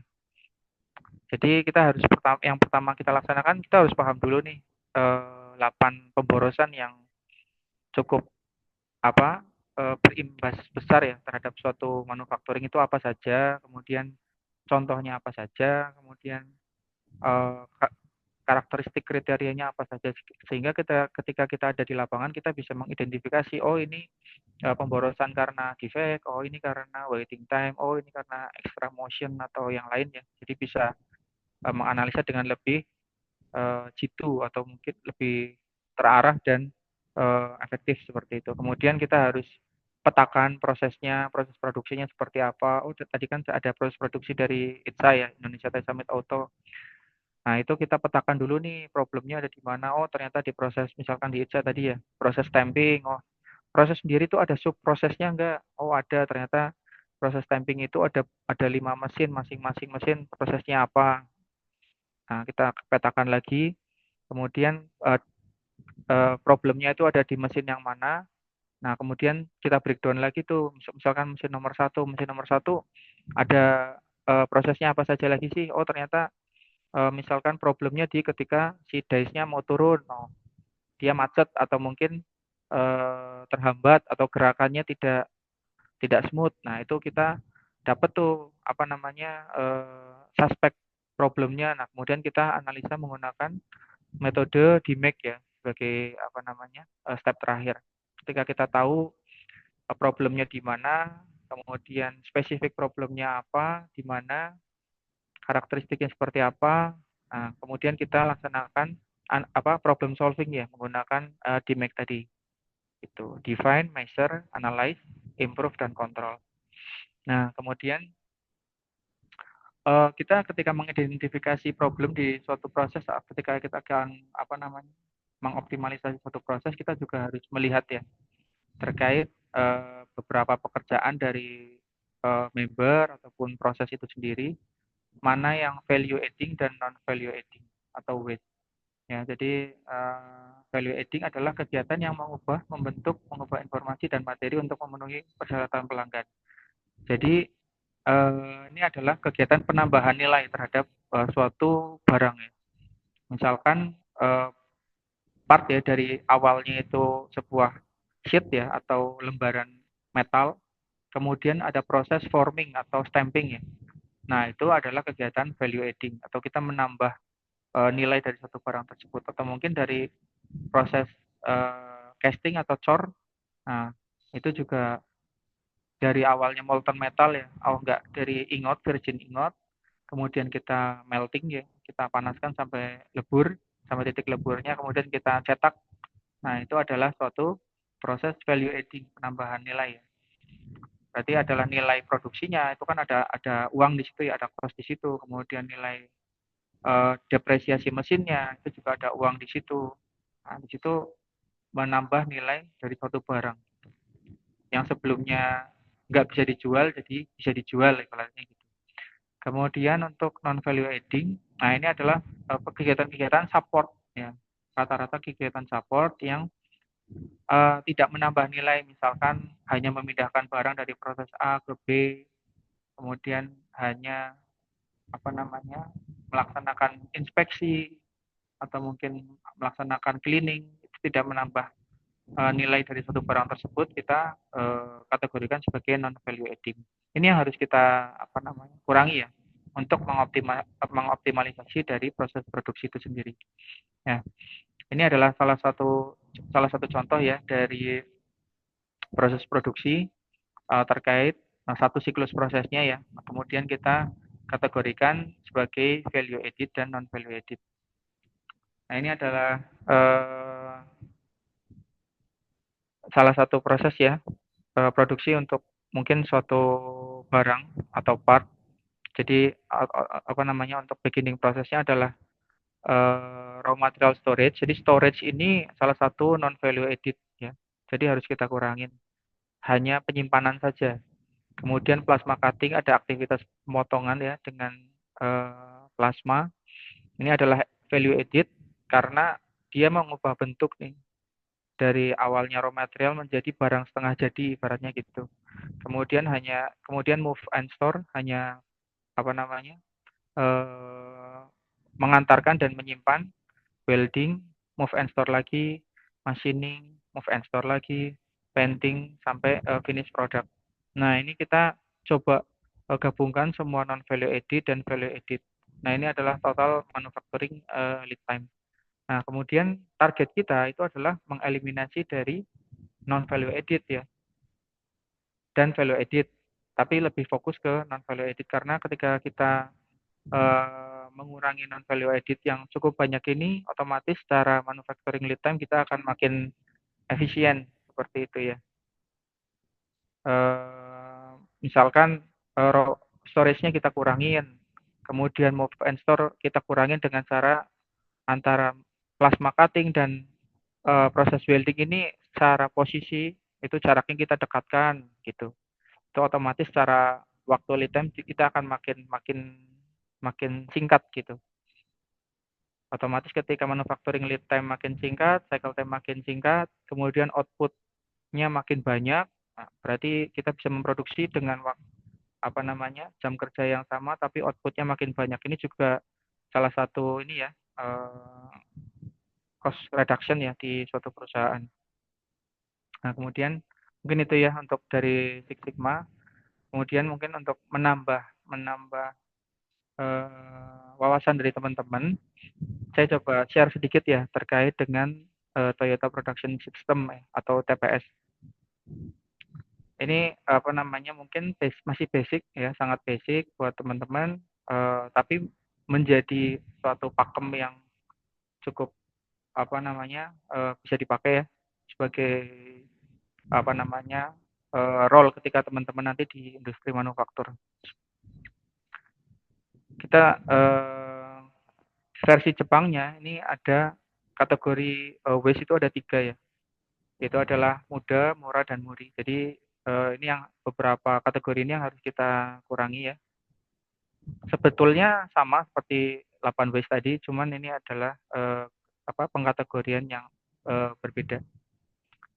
Jadi kita harus yang pertama kita laksanakan, kita harus paham dulu nih 8 pemborosan yang cukup berimbas besar ya terhadap suatu manufacturing itu apa saja, kemudian contohnya apa saja, kemudian karakteristik kriterianya apa saja, sehingga ketika kita ada di lapangan kita bisa mengidentifikasi, oh ini pemborosan karena defect, oh ini karena waiting time, oh ini karena extra motion atau yang lainnya. Jadi bisa menganalisa dengan lebih jitu atau mungkin lebih terarah dan efektif seperti itu. Kemudian kita harus petakan prosesnya, proses produksinya seperti apa. Oh, tadi kan ada proses produksi dari ITSA ya, Indonesia Thai Summit Auto. Nah, itu kita petakan dulu nih problemnya ada di mana. Oh, ternyata di proses misalkan di ITSA tadi ya, proses stamping. Oh, proses sendiri itu ada sub prosesnya enggak? Oh, ada. Ternyata proses stamping itu ada 5 mesin, masing-masing mesin prosesnya apa. Nah, kita petakan lagi. Kemudian problemnya itu ada di mesin yang mana. Nah, kemudian kita breakdown lagi tuh, misalkan mesin nomor satu ada prosesnya apa saja lagi sih? Oh, ternyata misalkan problemnya di ketika si dice-nya mau turun, oh, dia macet atau mungkin terhambat atau gerakannya tidak smooth. Nah, itu kita dapat tuh suspek problemnya. Nah, kemudian kita analisa menggunakan metode DMAIC ya sebagai step terakhir. Ketika kita tahu problemnya di mana, kemudian spesifik problemnya apa, di mana, karakteristiknya seperti apa, nah, kemudian kita laksanakan problem solving ya menggunakan DMAIC tadi. Itu define, measure, analyze, improve dan control. Nah, kemudian kita ketika mengidentifikasi problem di suatu proses, ketika kita akan mengoptimalisasi suatu proses, kita juga harus melihat ya terkait beberapa pekerjaan dari member ataupun proses itu sendiri, mana yang value adding dan non value adding atau waste. Ya, jadi value adding adalah kegiatan yang mengubah informasi dan materi untuk memenuhi persyaratan pelanggan. Jadi ini adalah kegiatan penambahan nilai terhadap suatu barang ya. Misalkan part ya dari awalnya itu sebuah sheet ya atau lembaran metal, kemudian ada proses forming atau stamping ya. Nah, itu adalah kegiatan value adding atau kita menambah nilai dari satu barang tersebut, atau mungkin dari proses casting atau cor. Nah, itu juga dari awalnya molten metal ya, enggak dari ingot, virgin ingot, kemudian kita melting ya, kita panaskan sampai lebur, sampai titik leburnya, kemudian kita cetak. Nah, itu adalah suatu proses value adding, penambahan nilai ya. Berarti adalah nilai produksinya, itu kan ada uang di situ ya, ada cost di situ, kemudian nilai depresiasi mesinnya, itu juga ada uang di situ. Nah, di situ menambah nilai dari suatu barang yang sebelumnya nggak bisa dijual jadi bisa dijual ibaratnya gitu. Kemudian untuk non value adding, nah ini adalah kegiatan-kegiatan support ya, rata-rata kegiatan support yang tidak menambah nilai, misalkan hanya memindahkan barang dari proses A ke B, kemudian hanya melaksanakan inspeksi atau mungkin melaksanakan cleaning, itu tidak menambah nilai dari suatu barang tersebut, kita kategorikan sebagai non value adding. Ini yang harus kita kurangi ya untuk mengoptimalisasi dari proses produksi itu sendiri. Ya, ini adalah salah satu contoh ya dari proses produksi terkait satu siklus prosesnya ya. Kemudian kita kategorikan sebagai value added dan non value added. Nah, ini adalah salah satu proses ya, produksi untuk mungkin suatu barang atau part. Jadi apa namanya, untuk beginning prosesnya adalah raw material storage. Jadi storage ini salah satu non value added ya. Jadi harus kita kurangin. Hanya penyimpanan saja. Kemudian plasma cutting, ada aktivitas pemotongan ya dengan plasma. Ini adalah value added karena dia mengubah bentuk nih, dari awalnya raw material menjadi barang setengah jadi, ibaratnya gitu. Kemudian move and store, hanya apa namanya, mengantarkan dan menyimpan. Welding, move and store lagi. Machining, move and store lagi. Painting, sampai finish product. Nah, ini kita coba gabungkan semua non value added dan value added. Nah, ini adalah total manufacturing lead time. Nah, kemudian target kita itu adalah mengeliminasi dari non value added ya, dan value added, tapi lebih fokus ke non value added karena ketika kita mengurangi non value added yang cukup banyak ini, otomatis secara manufacturing lead time kita akan makin efisien, seperti itu ya. Misalkan storage-nya kita kurangin, kemudian move and store kita kurangin dengan cara antara plasma cutting dan proses welding ini secara posisi itu jaraknya kita dekatkan gitu. Itu otomatis secara waktu lead time kita akan makin singkat gitu. Otomatis ketika manufacturing lead time makin singkat, cycle time makin singkat, kemudian output-nya makin banyak, nah, berarti kita bisa memproduksi dengan jam kerja yang sama tapi output-nya makin banyak. Ini juga salah satu ini ya, cost reduction ya di suatu perusahaan. Nah, kemudian mungkin itu ya untuk dari Six Sigma. Kemudian mungkin untuk menambah wawasan dari teman-teman, saya coba share sedikit ya terkait dengan Toyota Production System atau TPS. Ini mungkin masih basic ya, sangat basic buat teman-teman, tapi menjadi suatu pakem yang cukup bisa dipakai ya sebagai role ketika teman-teman nanti di industri manufaktur. Kita versi Jepangnya ini ada kategori waste itu ada 3 ya. Itu adalah muda, murah, dan muri. Jadi ini yang beberapa kategori ini yang harus kita kurangi ya. Sebetulnya sama seperti 8 waste tadi, cuman ini adalah pengkategorian yang berbeda.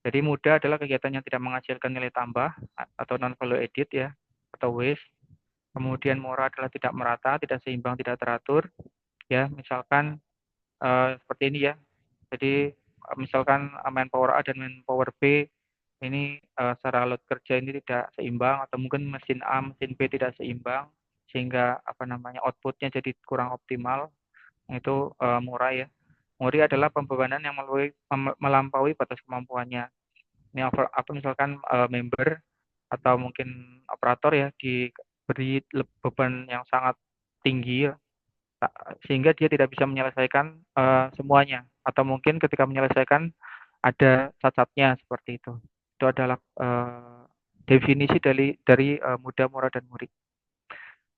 Jadi muda adalah kegiatan yang tidak menghasilkan nilai tambah atau non value added ya, atau waste. Kemudian murah adalah tidak merata, tidak seimbang, tidak teratur. Ya, misalkan seperti ini ya. Jadi misalkan manpower A dan manpower B ini secara load kerja ini tidak seimbang, atau mungkin mesin A, mesin B tidak seimbang, sehingga outputnya jadi kurang optimal. Itu murah ya. Muri adalah pembebanan yang melampaui batas kemampuannya. Ini misalkan member atau mungkin operator ya diberi beban yang sangat tinggi ya, sehingga dia tidak bisa menyelesaikan semuanya, atau mungkin ketika menyelesaikan ada cacatnya, seperti itu. Itu adalah definisi dari muda, murah, dan muri.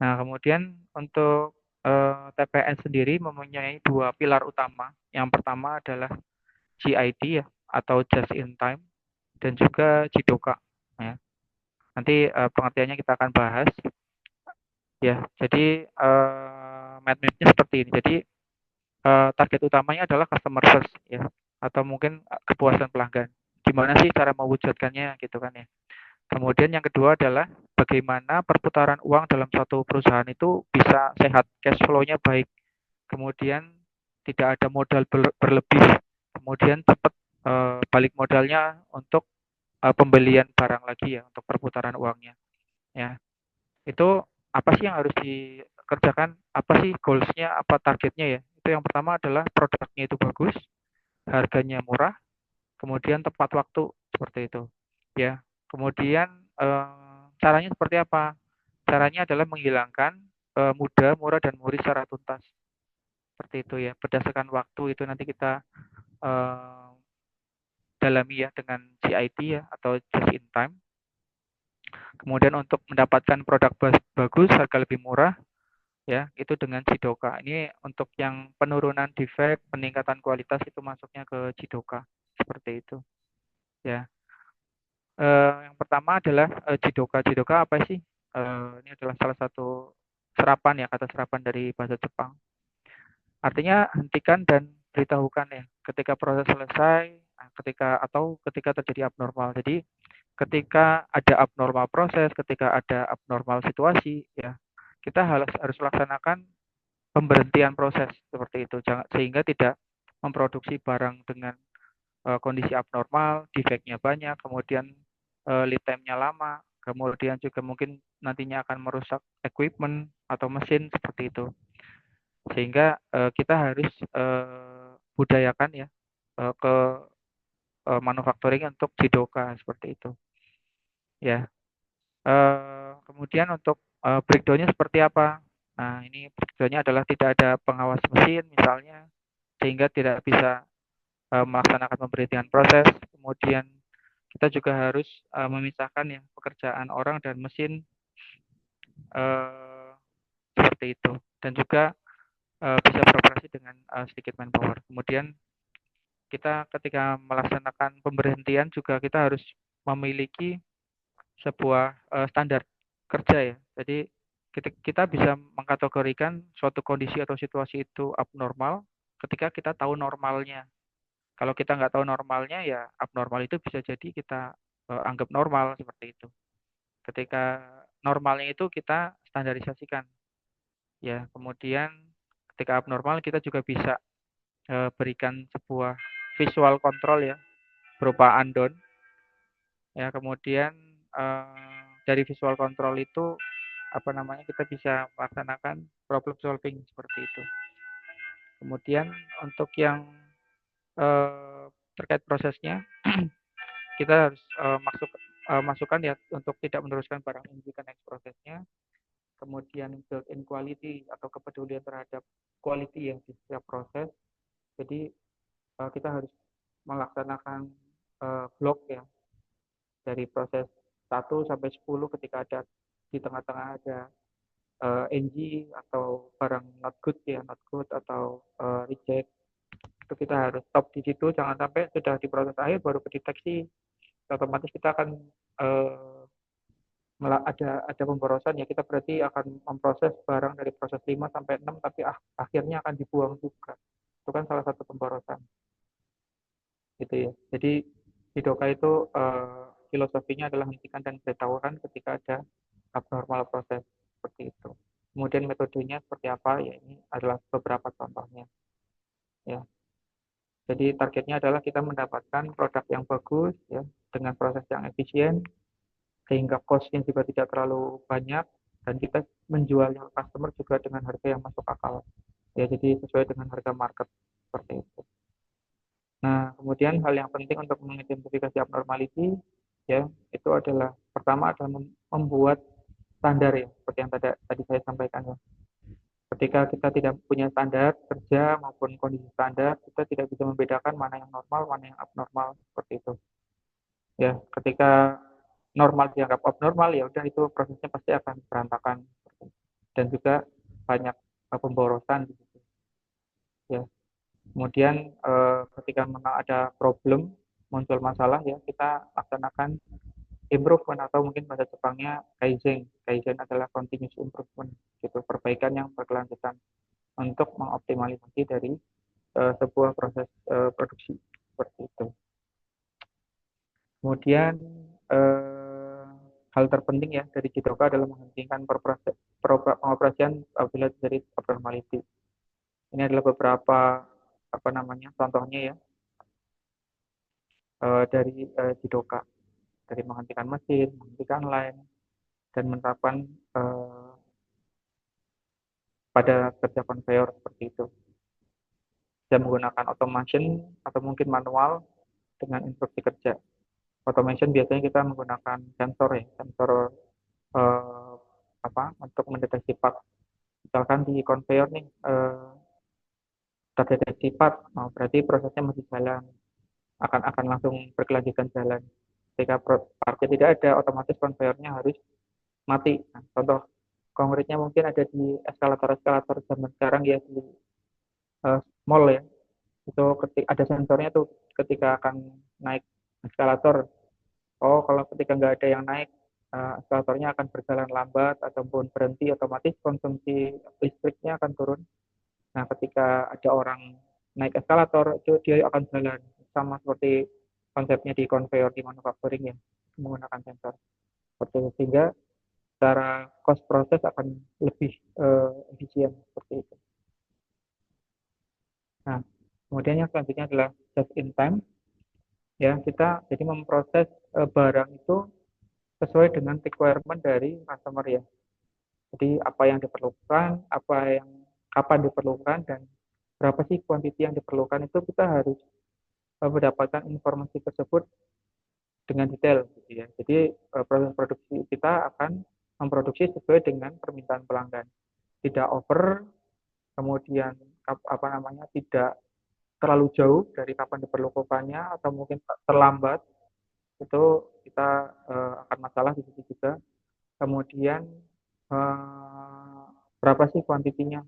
Nah, kemudian untuk TPS sendiri mempunyai 2 pilar utama. Yang pertama adalah GID ya, atau Just in Time, dan juga JIDOKA ya. Nanti pengertiannya kita akan bahas ya. Jadi map-nya seperti ini. Jadi target utamanya adalah customer first ya, atau mungkin kepuasan pelanggan. Gimana sih cara mewujudkannya gitu kan ya. Kemudian yang kedua adalah bagaimana perputaran uang dalam suatu perusahaan itu bisa sehat, cash flow-nya baik. Kemudian tidak ada modal berlebih. Kemudian cepat balik modalnya untuk pembelian barang lagi ya, untuk perputaran uangnya. Ya. Itu apa sih yang harus dikerjakan? Apa sih goals-nya, apa targetnya ya? Itu yang pertama adalah produknya itu bagus, harganya murah, kemudian tepat waktu, seperti itu. Ya. Kemudian caranya seperti apa? Caranya adalah menghilangkan mudah, murah, dan murni secara tuntas. Seperti itu ya. Berdasarkan waktu itu nanti kita dalami ya dengan JIT ya, atau just in time. Kemudian untuk mendapatkan produk bagus, harga lebih murah, ya itu dengan Jidoka. Ini untuk yang penurunan defect, peningkatan kualitas itu masuknya ke Jidoka. Seperti itu. Ya. Yang pertama adalah Jidoka. Jidoka apa sih? Ini adalah salah satu serapan ya, kata serapan dari bahasa Jepang. Artinya hentikan dan beritahukan ya ketika proses selesai, ketika terjadi abnormal. Jadi ketika ada abnormal proses, ketika ada abnormal situasi, ya kita harus laksanakan pemberhentian proses seperti itu, sehingga tidak memproduksi barang dengan kondisi abnormal, defeknya banyak, kemudian lead time-nya lama, kemudian juga mungkin nantinya akan merusak equipment atau mesin seperti itu. Sehingga kita harus budayakan ya ke manufacturing untuk Jidoka seperti itu. Ya. Kemudian untuk breakdown-nya seperti apa? Nah, ini breakdown-nya adalah tidak ada pengawas mesin misalnya, sehingga tidak bisa melaksanakan pemberhentian proses. Kemudian kita juga harus memisahkan ya pekerjaan orang dan mesin seperti itu. Dan juga bisa beroperasi dengan sedikit manpower. Kemudian kita ketika melaksanakan pemberhentian juga kita harus memiliki sebuah standar kerja ya. Jadi kita bisa mengkategorikan suatu kondisi atau situasi itu abnormal ketika kita tahu normalnya. Kalau kita nggak tahu normalnya ya abnormal itu bisa jadi kita anggap normal seperti itu. Ketika normalnya itu kita standarisasikan. Ya, kemudian ketika abnormal kita juga bisa berikan sebuah visual control ya berupa unknown. Ya, kemudian dari visual control itu kita bisa melaksanakan problem solving seperti itu. Kemudian untuk yang terkait prosesnya kita harus masukkan ya untuk tidak meneruskan barang ini ke next prosesnya. Kemudian built-in quality atau kepedulian terhadap quality ya di setiap proses. Jadi kita harus melaksanakan blok ya dari proses 1 sampai 10 ketika ada di tengah-tengah ada NG atau barang not good ya, not good atau reject, itu kita harus stop di situ, jangan sampai sudah di proses akhir baru kedeteksi, otomatis kita akan ada pemborosan ya, kita berarti akan memproses barang dari proses 5 sampai 6 tapi akhirnya akan dibuang juga, itu kan salah satu pemborosan gitu ya. Jadi di Doka itu filosofinya adalah hentikan dan beritahukan ketika ada abnormal proses seperti itu. Kemudian metodenya seperti apa ya, ini adalah beberapa contohnya ya. Jadi targetnya adalah kita mendapatkan produk yang bagus ya dengan proses yang efisien sehingga cost-nya juga tidak terlalu banyak dan kita menjualnya ke customer juga dengan harga yang masuk akal ya, jadi sesuai dengan harga market seperti itu. Nah, kemudian hal yang penting untuk mengidentifikasi abnormality ya itu adalah pertama adalah membuat standar ya seperti yang tadi saya sampaikan ya. Ketika kita tidak punya standar kerja maupun kondisi standar, kita tidak bisa membedakan mana yang normal, mana yang abnormal seperti itu. Ya, ketika normal dianggap abnormal ya udah itu prosesnya pasti akan berantakan dan juga banyak pemborosan di situ. Ya. Kemudian ketika memang ada problem, muncul masalah ya kita laksanakan improvement atau mungkin bahasa Jepangnya kaizen. Kaizen adalah continuous improvement gitu, perbaikan yang berkelanjutan untuk mengoptimalisasi dari sebuah proses produksi seperti itu. Kemudian hal terpenting ya dari Jidoka adalah menghentikan pengoperasian apabila terjadi abnormality. Ini adalah beberapa contohnya ya dari Jidoka, dari menghentikan mesin, menghentikan line, dan menerapkan pada kerja konveyor seperti itu. Bisa menggunakan automation atau mungkin manual dengan instruksi kerja. Automation biasanya kita menggunakan sensor ya, sensor untuk mendeteksi part Misalkan di conveyor nih terdeteksi part, berarti prosesnya masih jalan, akan langsung berkelanjutan jalan. Ketika partnya tidak ada, otomatis conveyornya harus mati. Nah, contoh konkretnya mungkin ada di eskalator-eskalator zaman sekarang ya di mall ya. Itu ada sensornya tuh ketika akan naik eskalator. Oh, kalau ketika nggak ada yang naik, eskalatornya akan berjalan lambat ataupun berhenti, otomatis konsumsi listriknya akan turun. Nah, ketika ada orang naik eskalator, itu dia akan jalan sama seperti konsepnya di conveyor di manufacturing ya, menggunakan sensor. Seperti itu. Sehingga secara cost proses akan lebih efisien seperti itu. Nah, kemudian yang selanjutnya adalah just in time. Ya, kita jadi memproses barang itu sesuai dengan requirement dari customer ya. Jadi apa yang diperlukan, apa yang kapan diperlukan, dan berapa sih kuantiti yang diperlukan itu kita harus mendapatkan informasi tersebut dengan detail gitu ya. Jadi proses produksi kita akan memproduksi sesuai dengan permintaan pelanggan. Tidak over, kemudian apa namanya tidak terlalu jauh dari kapan diperlukannya atau mungkin terlambat, itu kita akan masalah di situ juga. Kemudian eh, berapa sih kuantitinya?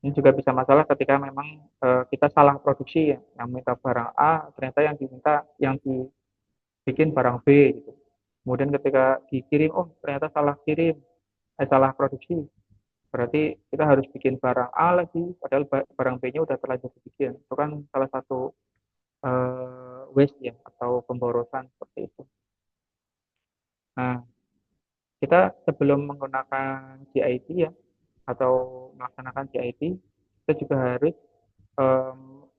Ini juga bisa masalah ketika memang kita salah produksi ya, yang minta barang A ternyata yang dibikin barang B gitu. Kemudian ketika dikirim, oh ternyata salah kirim, salah produksi. Berarti kita harus bikin barang A lagi, padahal barang B-nya udah terlanjur dibikin. Itu kan salah satu waste ya, atau pemborosan seperti itu. Nah, kita sebelum menggunakan GIT ya, atau melaksanakan GIT, kita juga harus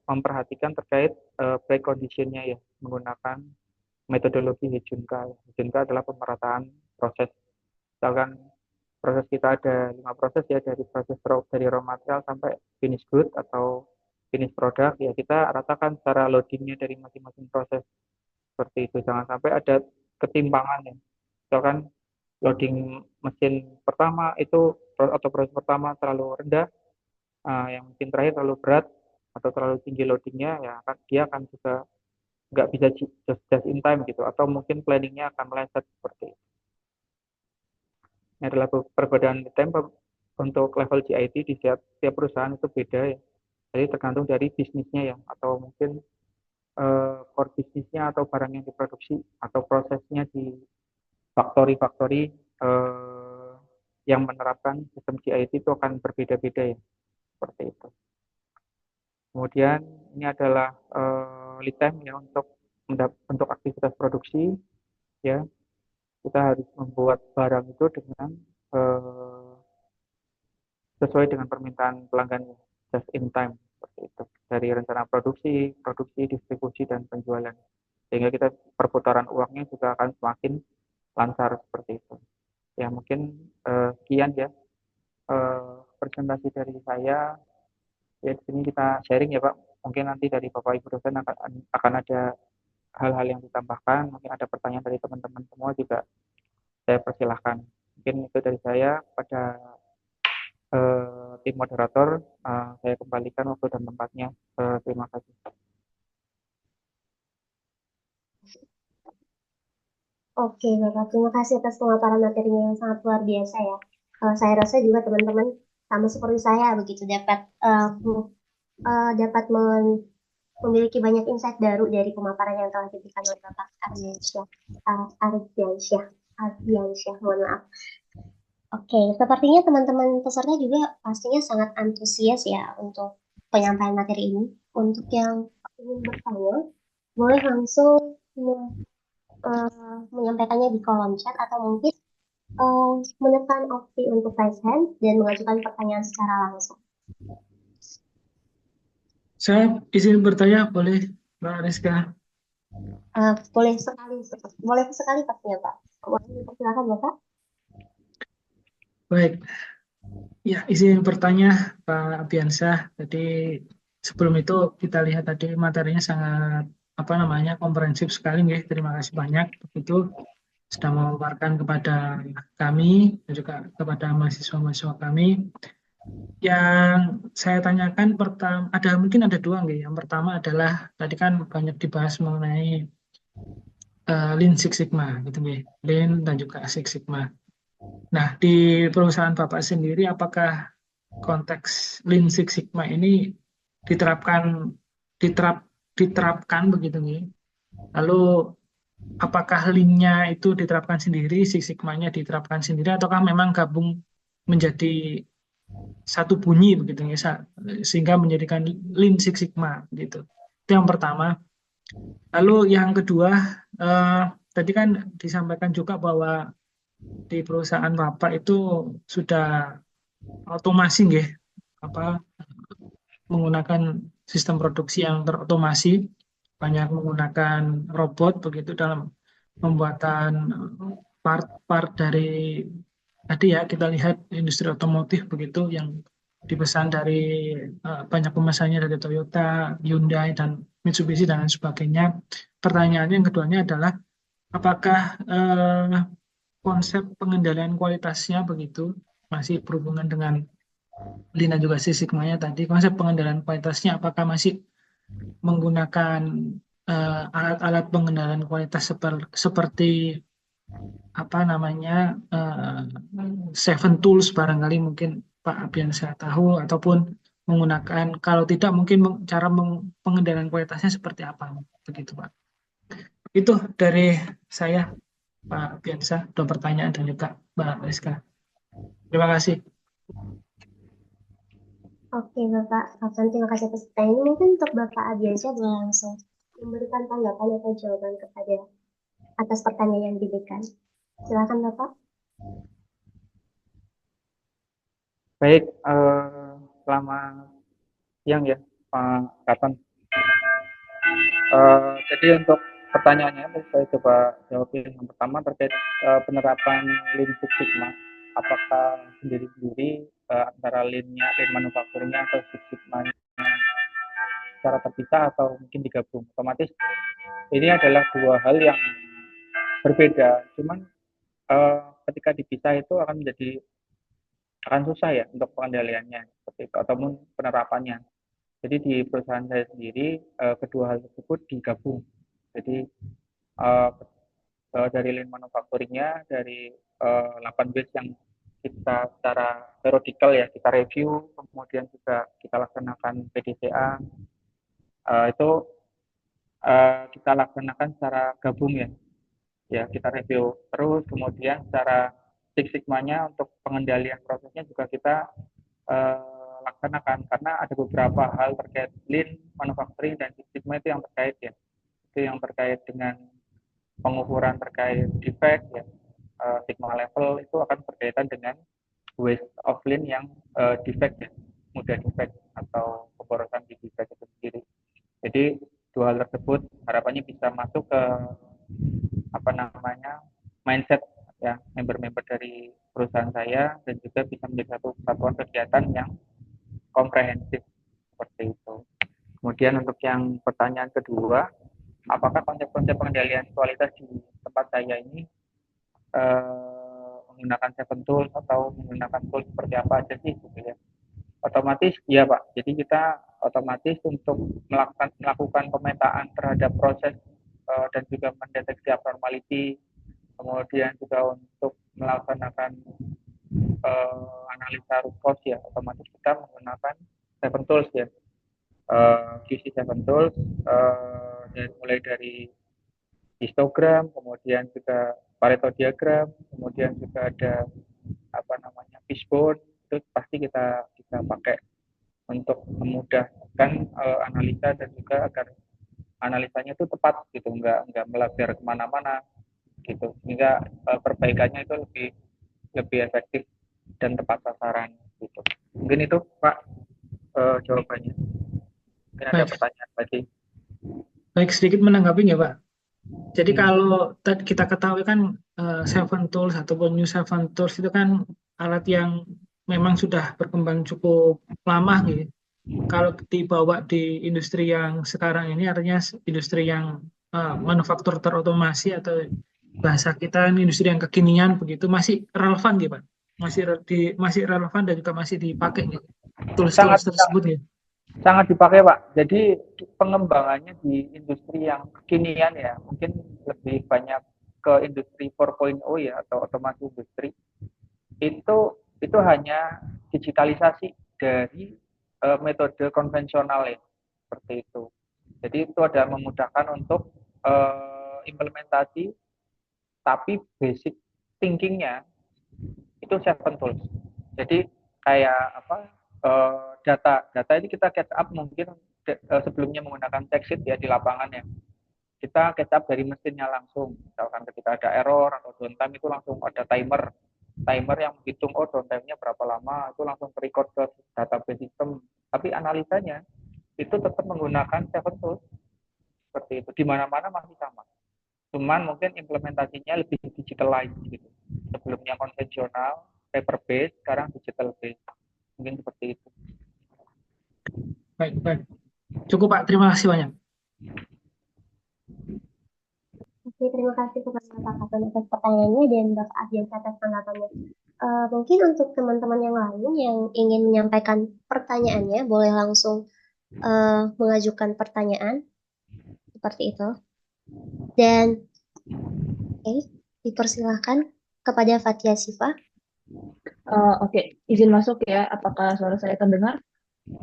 memperhatikan terkait preconditionnya ya, menggunakan metodologi Hijunka. Hijunka adalah pemerataan proses. Misalkan proses kita ada 5 proses ya, dari proses dari raw material sampai finish good atau finish product ya, kita ratakan secara loadingnya dari masing-masing proses seperti itu. Jangan sampai ada ketimpangan ya. Misalkan loading mesin pertama itu atau proses pertama terlalu rendah, yang mesin terakhir terlalu berat atau terlalu tinggi loadingnya, ya dia akan juga nggak bisa just in time gitu, atau mungkin planningnya akan meleset seperti itu. Ini adalah perbedaan time untuk level GIT di setiap perusahaan itu beda ya. Jadi tergantung dari bisnisnya ya, atau mungkin core bisnisnya atau barang yang diproduksi atau prosesnya di factory yang menerapkan sistem GIT itu akan berbeda-beda ya, seperti itu. Kemudian ini adalah lead time ya untuk aktivitas produksi ya. Kita harus membuat barang itu dengan sesuai dengan permintaan pelanggan, just in time seperti itu. Dari rencana produksi, distribusi, dan penjualan. Sehingga kita perputaran uangnya juga akan semakin lancar seperti itu. Ya mungkin sekian ya presentasi dari saya. Ya di sini kita sharing ya Pak. Mungkin nanti dari Bapak Ibu dosen akan ada hal-hal yang ditambahkan. Mungkin ada pertanyaan dari teman-teman semua juga saya persilahkan. Mungkin itu dari saya. Pada tim moderator, saya kembalikan waktu dan tempatnya. Terima kasih. Oke, Bapak. Terima kasih atas pemaparan materinya yang sangat luar biasa ya. Saya rasa juga teman-teman sama seperti saya begitu dapat memiliki banyak insight baru dari pemaparan yang telah diberikan oleh Bapak Ardiansyah, mohon maaf. Oke, sepertinya teman-teman peserta juga pastinya sangat antusias ya untuk penyampaian materi ini. Untuk yang ingin bertanya, boleh langsung menyampaikannya di kolom chat atau mungkin menekan opsi untuk raise hand dan mengajukan pertanyaan secara langsung. Saya izin bertanya, boleh Mbak Rizka? Boleh sekali pastinya Pak. Silakan Bapak. Baik, ya izin bertanya Pak Abiansyah. Jadi sebelum itu kita lihat tadi materinya sangat komprehensif sekali, ya. Terima kasih banyak. Begitu sudah memaparkan kepada kami dan juga kepada mahasiswa-mahasiswa kami. Yang saya tanyakan pertama, mungkin ada dua nggih. Yang pertama adalah tadi kan banyak dibahas mengenai Lean Six Sigma gitu nggih. Lean dan juga Six Sigma. Nah, di perusahaan Bapak sendiri apakah konteks Lean Six Sigma ini diterapkan diterapkan begitu nih? Lalu apakah Lean-nya itu diterapkan sendiri, Six Sigma-nya diterapkan sendiri, ataukah memang gabung menjadi satu bunyi begitu ya, sehingga menjadikan Lean Six Sigma gitu. Itu yang pertama. Lalu yang kedua, eh, tadi kan disampaikan juga bahwa di perusahaan Bapak itu sudah otomasi nggih, apa menggunakan sistem produksi yang terotomasi, banyak menggunakan robot begitu dalam pembuatan part-part dari tadi ya kita lihat industri otomotif begitu yang dipesan dari banyak pemesannya dari Toyota, Hyundai dan Mitsubishi dan lain sebagainya. Pertanyaannya yang keduanya adalah apakah konsep pengendalian kualitasnya begitu masih berhubungan dengan Lina juga Six Sigma-nya tadi, konsep pengendalian kualitasnya apakah masih menggunakan alat-alat pengendalian kualitas seperti apa namanya Seven Tools barangkali mungkin Pak Abian saya tahu, ataupun menggunakan kalau tidak mungkin cara pengendalian kualitasnya seperti apa begitu Pak. Itu dari saya Pak Biansa, dua pertanyaan dan juga Mbak Rizka. Terima kasih. Oke, Bapak Afan, terima kasih atas pertanyaan ini. Mungkin untuk Bapak Abiansyah boleh langsung memberikan tanggapan atau jawaban kepada atas pertanyaan yang diberikan. Silakan Bapak. Baik, selamat siang ya Pak Katon. Jadi untuk pertanyaannya, saya coba jawab yang pertama terkait penerapan Lean Six Sigma. Apakah sendiri-sendiri antara Lean manufacturing-nya atau Six Sigma secara terpisah atau mungkin digabung? Otomatis ini adalah dua hal yang berbeda. Cuman ketika dipisah itu akan susah ya untuk pengendaliannya seperti itu ataupun penerapannya. Jadi di perusahaan saya sendiri kedua hal tersebut digabung. Jadi dari Lean manufacturing-nya, dari 8 batch yang kita secara periodikal ya kita review, kemudian juga kita laksanakan PDCA, itu kita laksanakan secara gabung ya. Ya kita review terus, kemudian secara Six Sigma-nya untuk pengendalian prosesnya juga kita laksanakan karena ada beberapa hal terkait Lean manufacturing dan Six Sigma itu yang terkait ya. Itu yang terkait dengan pengukuran terkait defect ya, Sigma level itu akan berkaitan dengan waste of Lean yang defect ya, mudah defect atau keborosan di defect itu sendiri. Jadi dua hal tersebut harapannya bisa masuk ke apa namanya mindset ya member-member dari perusahaan saya dan juga bisa menjadi satu satuan kegiatan yang komprehensif seperti itu. Kemudian untuk yang pertanyaan kedua, apakah konsep-konsep pengendalian kualitas di tempat saya ini menggunakan Seven Tools atau menggunakan tools seperti apa aja sih gitu ya? Otomatis ya Pak. Jadi kita otomatis untuk melakukan pemetaan terhadap proses dan juga mendeteksi abnormality, kemudian juga untuk melaksanakan analisa root cause ya, otomatis kita menggunakan Seven Tools ya, QC Seven Tools, mulai dari histogram, kemudian juga Pareto diagram, kemudian juga ada apa namanya fishbone, itu pasti kita pakai untuk memudahkan analisa dan juga agar analisanya itu tepat gitu, nggak melebar kemana-mana gitu, sehingga perbaikannya itu lebih efektif dan tepat sasaran gitu. Mungkin itu Pak jawabannya. Mungkin ada pertanyaan lagi. Baik, sedikit menanggapi ya Pak. Jadi kalau kita ketahui kan Seven Tools ataupun New Seven Tools itu kan alat yang memang sudah berkembang cukup lama gitu. Kalau dibawa di industri yang sekarang ini artinya industri yang manufaktur terotomasi atau bahasa kita ini industri yang kekinian begitu masih relevan gitu Pak. Masih relevan dan juga masih dipakai gitu. Sangat Tools-tools tersebut ya. sangat dipakai Pak. Jadi pengembangannya di industri yang kekinian ya, mungkin lebih banyak ke industri 4.0 ya atau otomasi industri. Itu hanya digitalisasi dari metode konvensional ya, seperti itu. Jadi itu ada memudahkan untuk implementasi, tapi basic thinkingnya itu seven tools. Jadi kayak apa, data ini kita catch up mungkin sebelumnya menggunakan Texit ya di lapangan ya. Kita catch up dari mesinnya langsung. Misalkan ketika ada error atau downtime itu langsung ada timer yang menghitung downtime-nya berapa lama, itu langsung record ke database system. Tapi analisanya itu tetap menggunakan seven tools seperti itu. Di mana-mana masih sama. Cuman mungkin implementasinya lebih digitalized gitu. Sebelumnya konvensional, paper based, sekarang digital based. Mungkin seperti itu. Baik, baik. Cukup Pak, terima kasih banyak. Oke, terima kasih kepada Pak Katon atas pertanyaannya dan Bapak Adian atas tanggapannya. Mungkin untuk teman-teman yang lain yang ingin menyampaikan pertanyaannya, boleh langsung mengajukan pertanyaan seperti itu. Dan dipersilahkan kepada Fatia Siva. Oke, izin masuk ya. Apakah suara saya terdengar?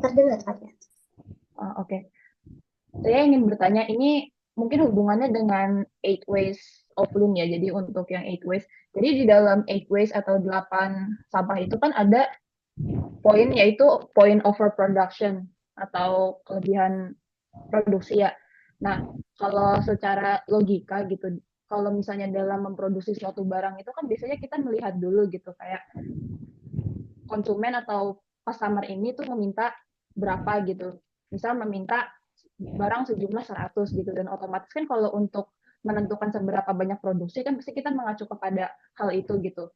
Terdengar, Fatia. Oke. Saya ingin bertanya, ini mungkin hubungannya dengan 8 ways of lean ya. Jadi untuk yang 8 ways. Jadi di dalam 8 ways atau 8 sampah itu kan ada poin, yaitu point overproduction atau kelebihan produksi ya. Nah, kalau secara logika gitu, kalau misalnya dalam memproduksi suatu barang itu kan biasanya kita melihat dulu gitu, kayak konsumen atau customer ini tuh meminta berapa gitu. Misal meminta barang sejumlah 100 gitu, dan otomatis kan kalau untuk menentukan seberapa banyak produksi kan pasti kita mengacu kepada hal itu gitu.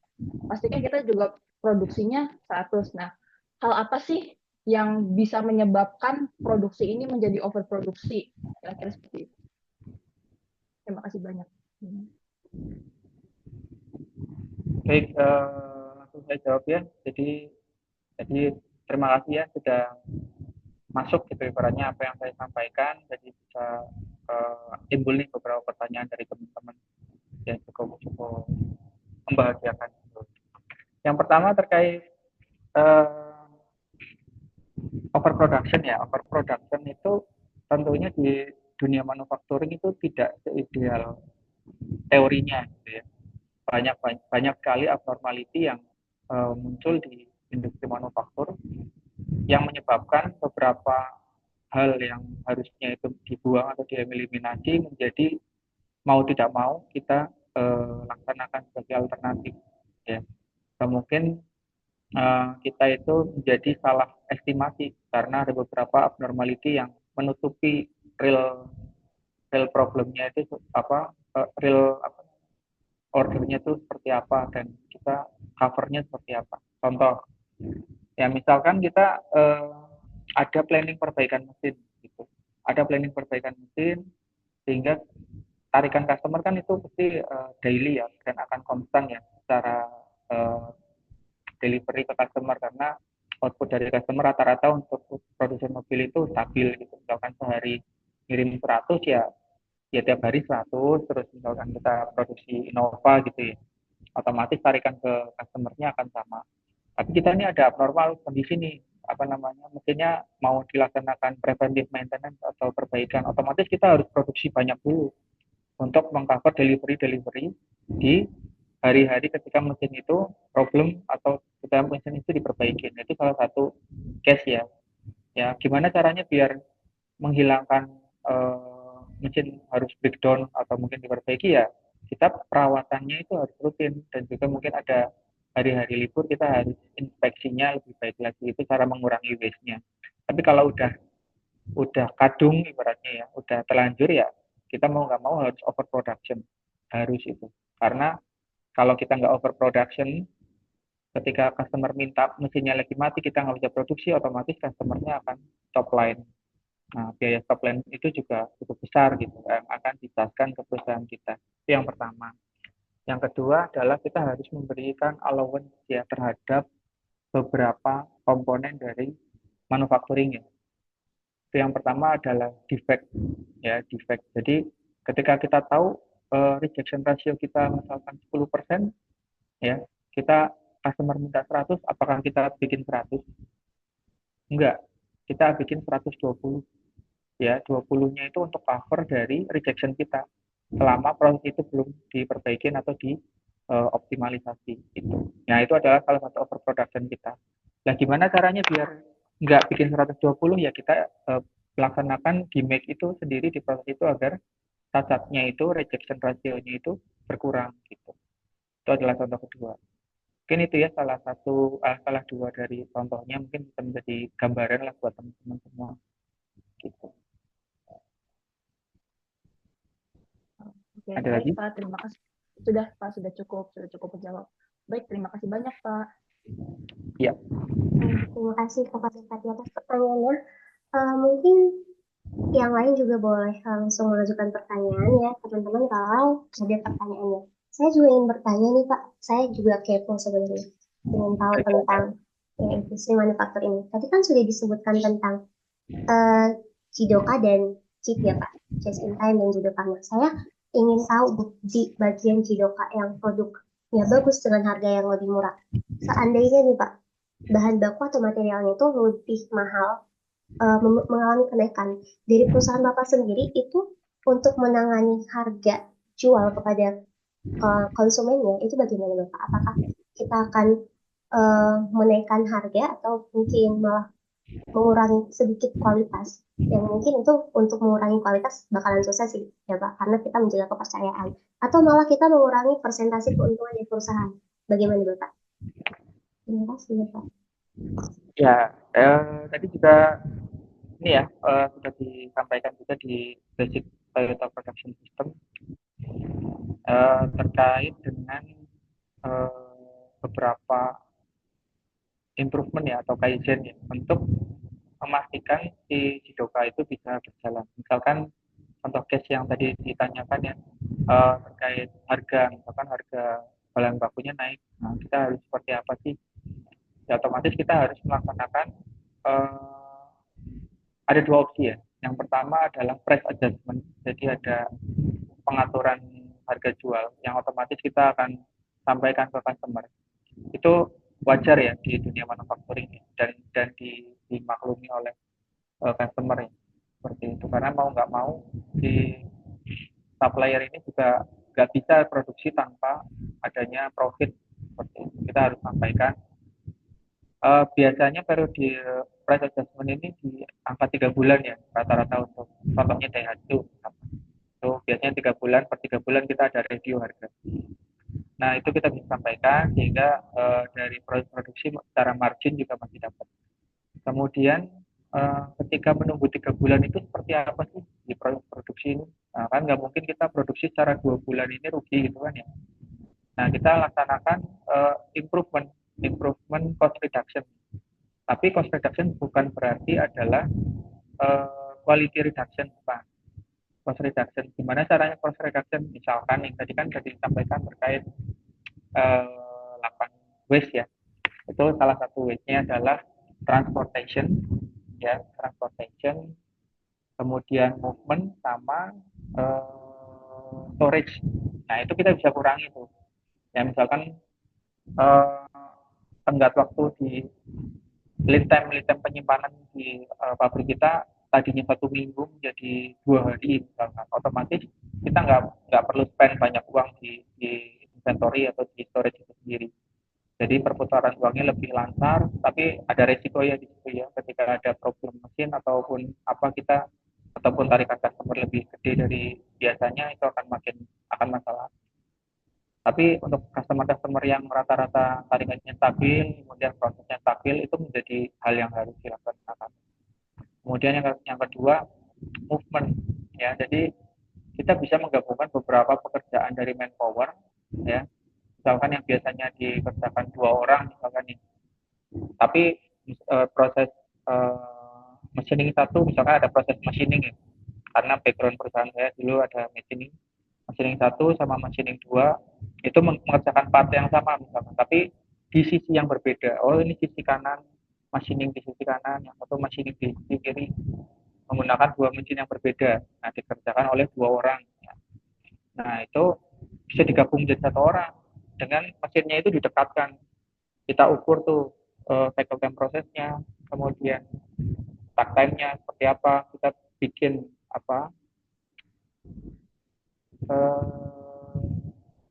Pastikan kita juga produksinya 100. Nah, hal apa sih yang bisa menyebabkan produksi ini menjadi overproduksi? Kira-kira seperti itu. Terima kasih banyak. Baik, langsung saya jawab ya. Jadi terima kasih ya sudah masuk gitu ibaratnya apa yang saya sampaikan. Jadi bisa timbul nih beberapa pertanyaan dari teman-teman yang cukup membahagiakan. Yang pertama terkait overproduction ya. Overproduction itu tentunya di dunia manufacturing itu tidak seideal teorinya gitu ya. Banyak sekali abnormality yang muncul di industri manufaktur yang menyebabkan beberapa hal yang harusnya itu dibuang atau dieliminasi menjadi mau tidak mau kita laksanakan sebagai alternatif ya. Mungkin kita itu menjadi salah estimasi karena ada beberapa abnormality yang menutupi real problemnya itu apa real ordernya itu seperti apa dan kita covernya seperti apa. Contoh, ya misalkan kita ada planning perbaikan mesin gitu, ada planning perbaikan mesin sehingga tarikan customer kan itu pasti daily ya dan akan konstan ya secara delivery ke customer karena output dari customer rata-rata untuk produsen mobil itu stabil gitu. Misalkan sehari ngirim 100 ya tiap hari 100, terus misalkan kita produksi Innova gitu ya, otomatis tarikan ke customernya akan sama. Tapi kita ini ada abnormal kondisi nih, apa namanya, mesinnya mau dilaksanakan preventive maintenance atau perbaikan, otomatis kita harus produksi banyak dulu untuk mengcover delivery di hari-hari ketika mesin itu problem atau ketika mesin itu diperbaiki. Itu salah satu case ya. Ya, gimana caranya biar menghilangkan mesin harus breakdown atau mungkin diperbaiki ya, kita perawatannya itu harus rutin dan juga mungkin ada hari-hari libur kita harus inspeksinya lebih baik lagi, itu cara mengurangi waste-nya. Tapi kalau udah kadung ibaratnya ya, udah terlanjur ya, kita mau nggak mau harus overproduction, harus itu. Karena kalau kita nggak overproduction, ketika customer minta mesinnya lagi mati, kita nggak bisa produksi, otomatis customernya akan top line. Nah, biaya top line itu juga cukup besar gitu, yang akan dijelaskan ke perusahaan kita. Itu yang pertama. Yang kedua adalah kita harus memberikan allowance ya terhadap beberapa komponen dari manufacturing ya. Itu yang pertama adalah defect ya, defect. Jadi ketika kita tahu rejection ratio kita misalkan 10% ya, kita customer minta 100, apakah kita bikin 100? Enggak. Kita bikin 120 ya, 20-nya itu untuk cover dari rejection kita selama proses itu belum diperbaikin atau dioptimalisasi itu. Nah, itu adalah salah satu overproduction kita. Nah, gimana caranya biar nggak bikin 120 ya kita laksanakan gimmick itu sendiri di proses itu agar cacatnya itu, rejection ratio-nya itu berkurang gitu. Itu adalah contoh kedua. Mungkin itu ya salah dua dari contohnya, mungkin bisa menjadi gambaran lah buat teman-teman semua gitu. Oke, Ada baik lagi? Pak, terima kasih. Pak, sudah cukup menjawab. Baik, terima kasih banyak Pak. Ya. Terima kasih Kakak Fatih atas pertanyaannya. Mungkin yang lain juga boleh langsung mengajukan pertanyaan ya teman-teman kalau ada pertanyaannya. Saya juga ingin bertanya nih Pak, saya juga kepo sebenarnya, ingin tahu tentang industri manufaktur ini. Tadi kan sudah disebutkan tentang Jidoka dan Chip ya Pak, just in time dan juga Partner. Saya ingin tahu di bagian Jidoka yang produknya bagus dengan harga yang lebih murah. Seandainya nih Pak, bahan baku atau materialnya itu lebih mahal, mengalami kenaikan dari perusahaan Bapak sendiri itu untuk menangani harga jual kepada konsumennya itu bagaimana Bapak? Apakah kita akan menaikkan harga atau mungkin malah mengurangi sedikit kualitas? Yang mungkin itu untuk mengurangi kualitas bakalan susah sih ya Pak, karena kita menjaga kepercayaan. Atau malah kita mengurangi persentase keuntungan dari perusahaan. Bagaimana Bapak? Terima kasih Bapak. Ya, tadi juga ini ya sudah disampaikan juga di basic Toyota Production System terkait dengan beberapa improvement ya atau kaizen ya untuk memastikan si Jidoka itu bisa berjalan. Misalkan contoh case yang tadi ditanyakan ya terkait harga, misalkan harga bahan bakunya naik, nah kita harus seperti apa sih? Ya otomatis kita harus melaksanakan ada dua opsi ya. Yang pertama adalah price adjustment, jadi ada pengaturan harga jual yang otomatis kita akan sampaikan ke customer. Itu wajar ya di dunia manufacturing dan dimaklumi oleh customer ya. Seperti itu, karena mau nggak mau di supplier ini juga nggak bisa produksi tanpa adanya profit. Seperti itu. Kita harus sampaikan. Biasanya periode price adjustment ini di angka 3 bulan ya rata-rata untuk contohnya Daihatsu. Itu biasanya 3 bulan, per 3 bulan kita ada review harga. Nah itu kita bisa sampaikan sehingga dari proses produksi secara margin juga masih dapat. Kemudian ketika menunggu 3 bulan itu seperti apa sih di proses produksi ini? Nah, kan nggak mungkin kita produksi secara 2 bulan ini rugi gitu kan ya. Nah kita laksanakan improvement cost reduction. Tapi cost reduction bukan berarti adalah quality reduction, bukan. Cost reduction, gimana caranya cost reduction? Misalkan yang tadi kan sudah disampaikan terkait 8 waste ya. Itu salah satu waste-nya adalah transportation, ya, transportation, kemudian movement sama storage. Nah itu kita bisa kurangi tuh. Ya misalkan tenggat waktu di lead time penyimpanan di pabrik kita tadinya 1 minggu menjadi 2 hari misalkan, otomatis kita nggak perlu spend banyak uang di inventory atau di storage itu sendiri. Jadi perputaran uangnya lebih lancar, tapi ada resiko ya di situ ya. Ketika ada problem mesin ataupun apa kita ataupun tarikan customer lebih gede dari biasanya itu akan masalah. Tapi untuk customer yang rata-rata tarikannya stabil, kemudian prosesnya stabil, itu menjadi hal yang harus dilakukan. Kemudian yang kedua, movement. Ya, jadi kita bisa menggabungkan beberapa pekerjaan dari manpower, ya. Misalkan yang biasanya dikerjakan 2 orang, misalkan nih. Tapi proses machining satu, misalkan ada proses machining ya. Karena background perusahaan saya dulu ada machining 1 sama machining 2 itu mengerjakan part yang sama misalkan, tapi di sisi yang berbeda. Oh, ini sisi kanan, machining di sisi kanan, yang satu machining di sisi kiri, menggunakan dua mesin yang berbeda. Nah, dikerjakan oleh dua orang. Nah, itu bisa digabung jadi satu orang dengan mesinnya itu didekatkan. Kita ukur tuh cycle time prosesnya, kemudian takt time-nya seperti apa, kita bikin apa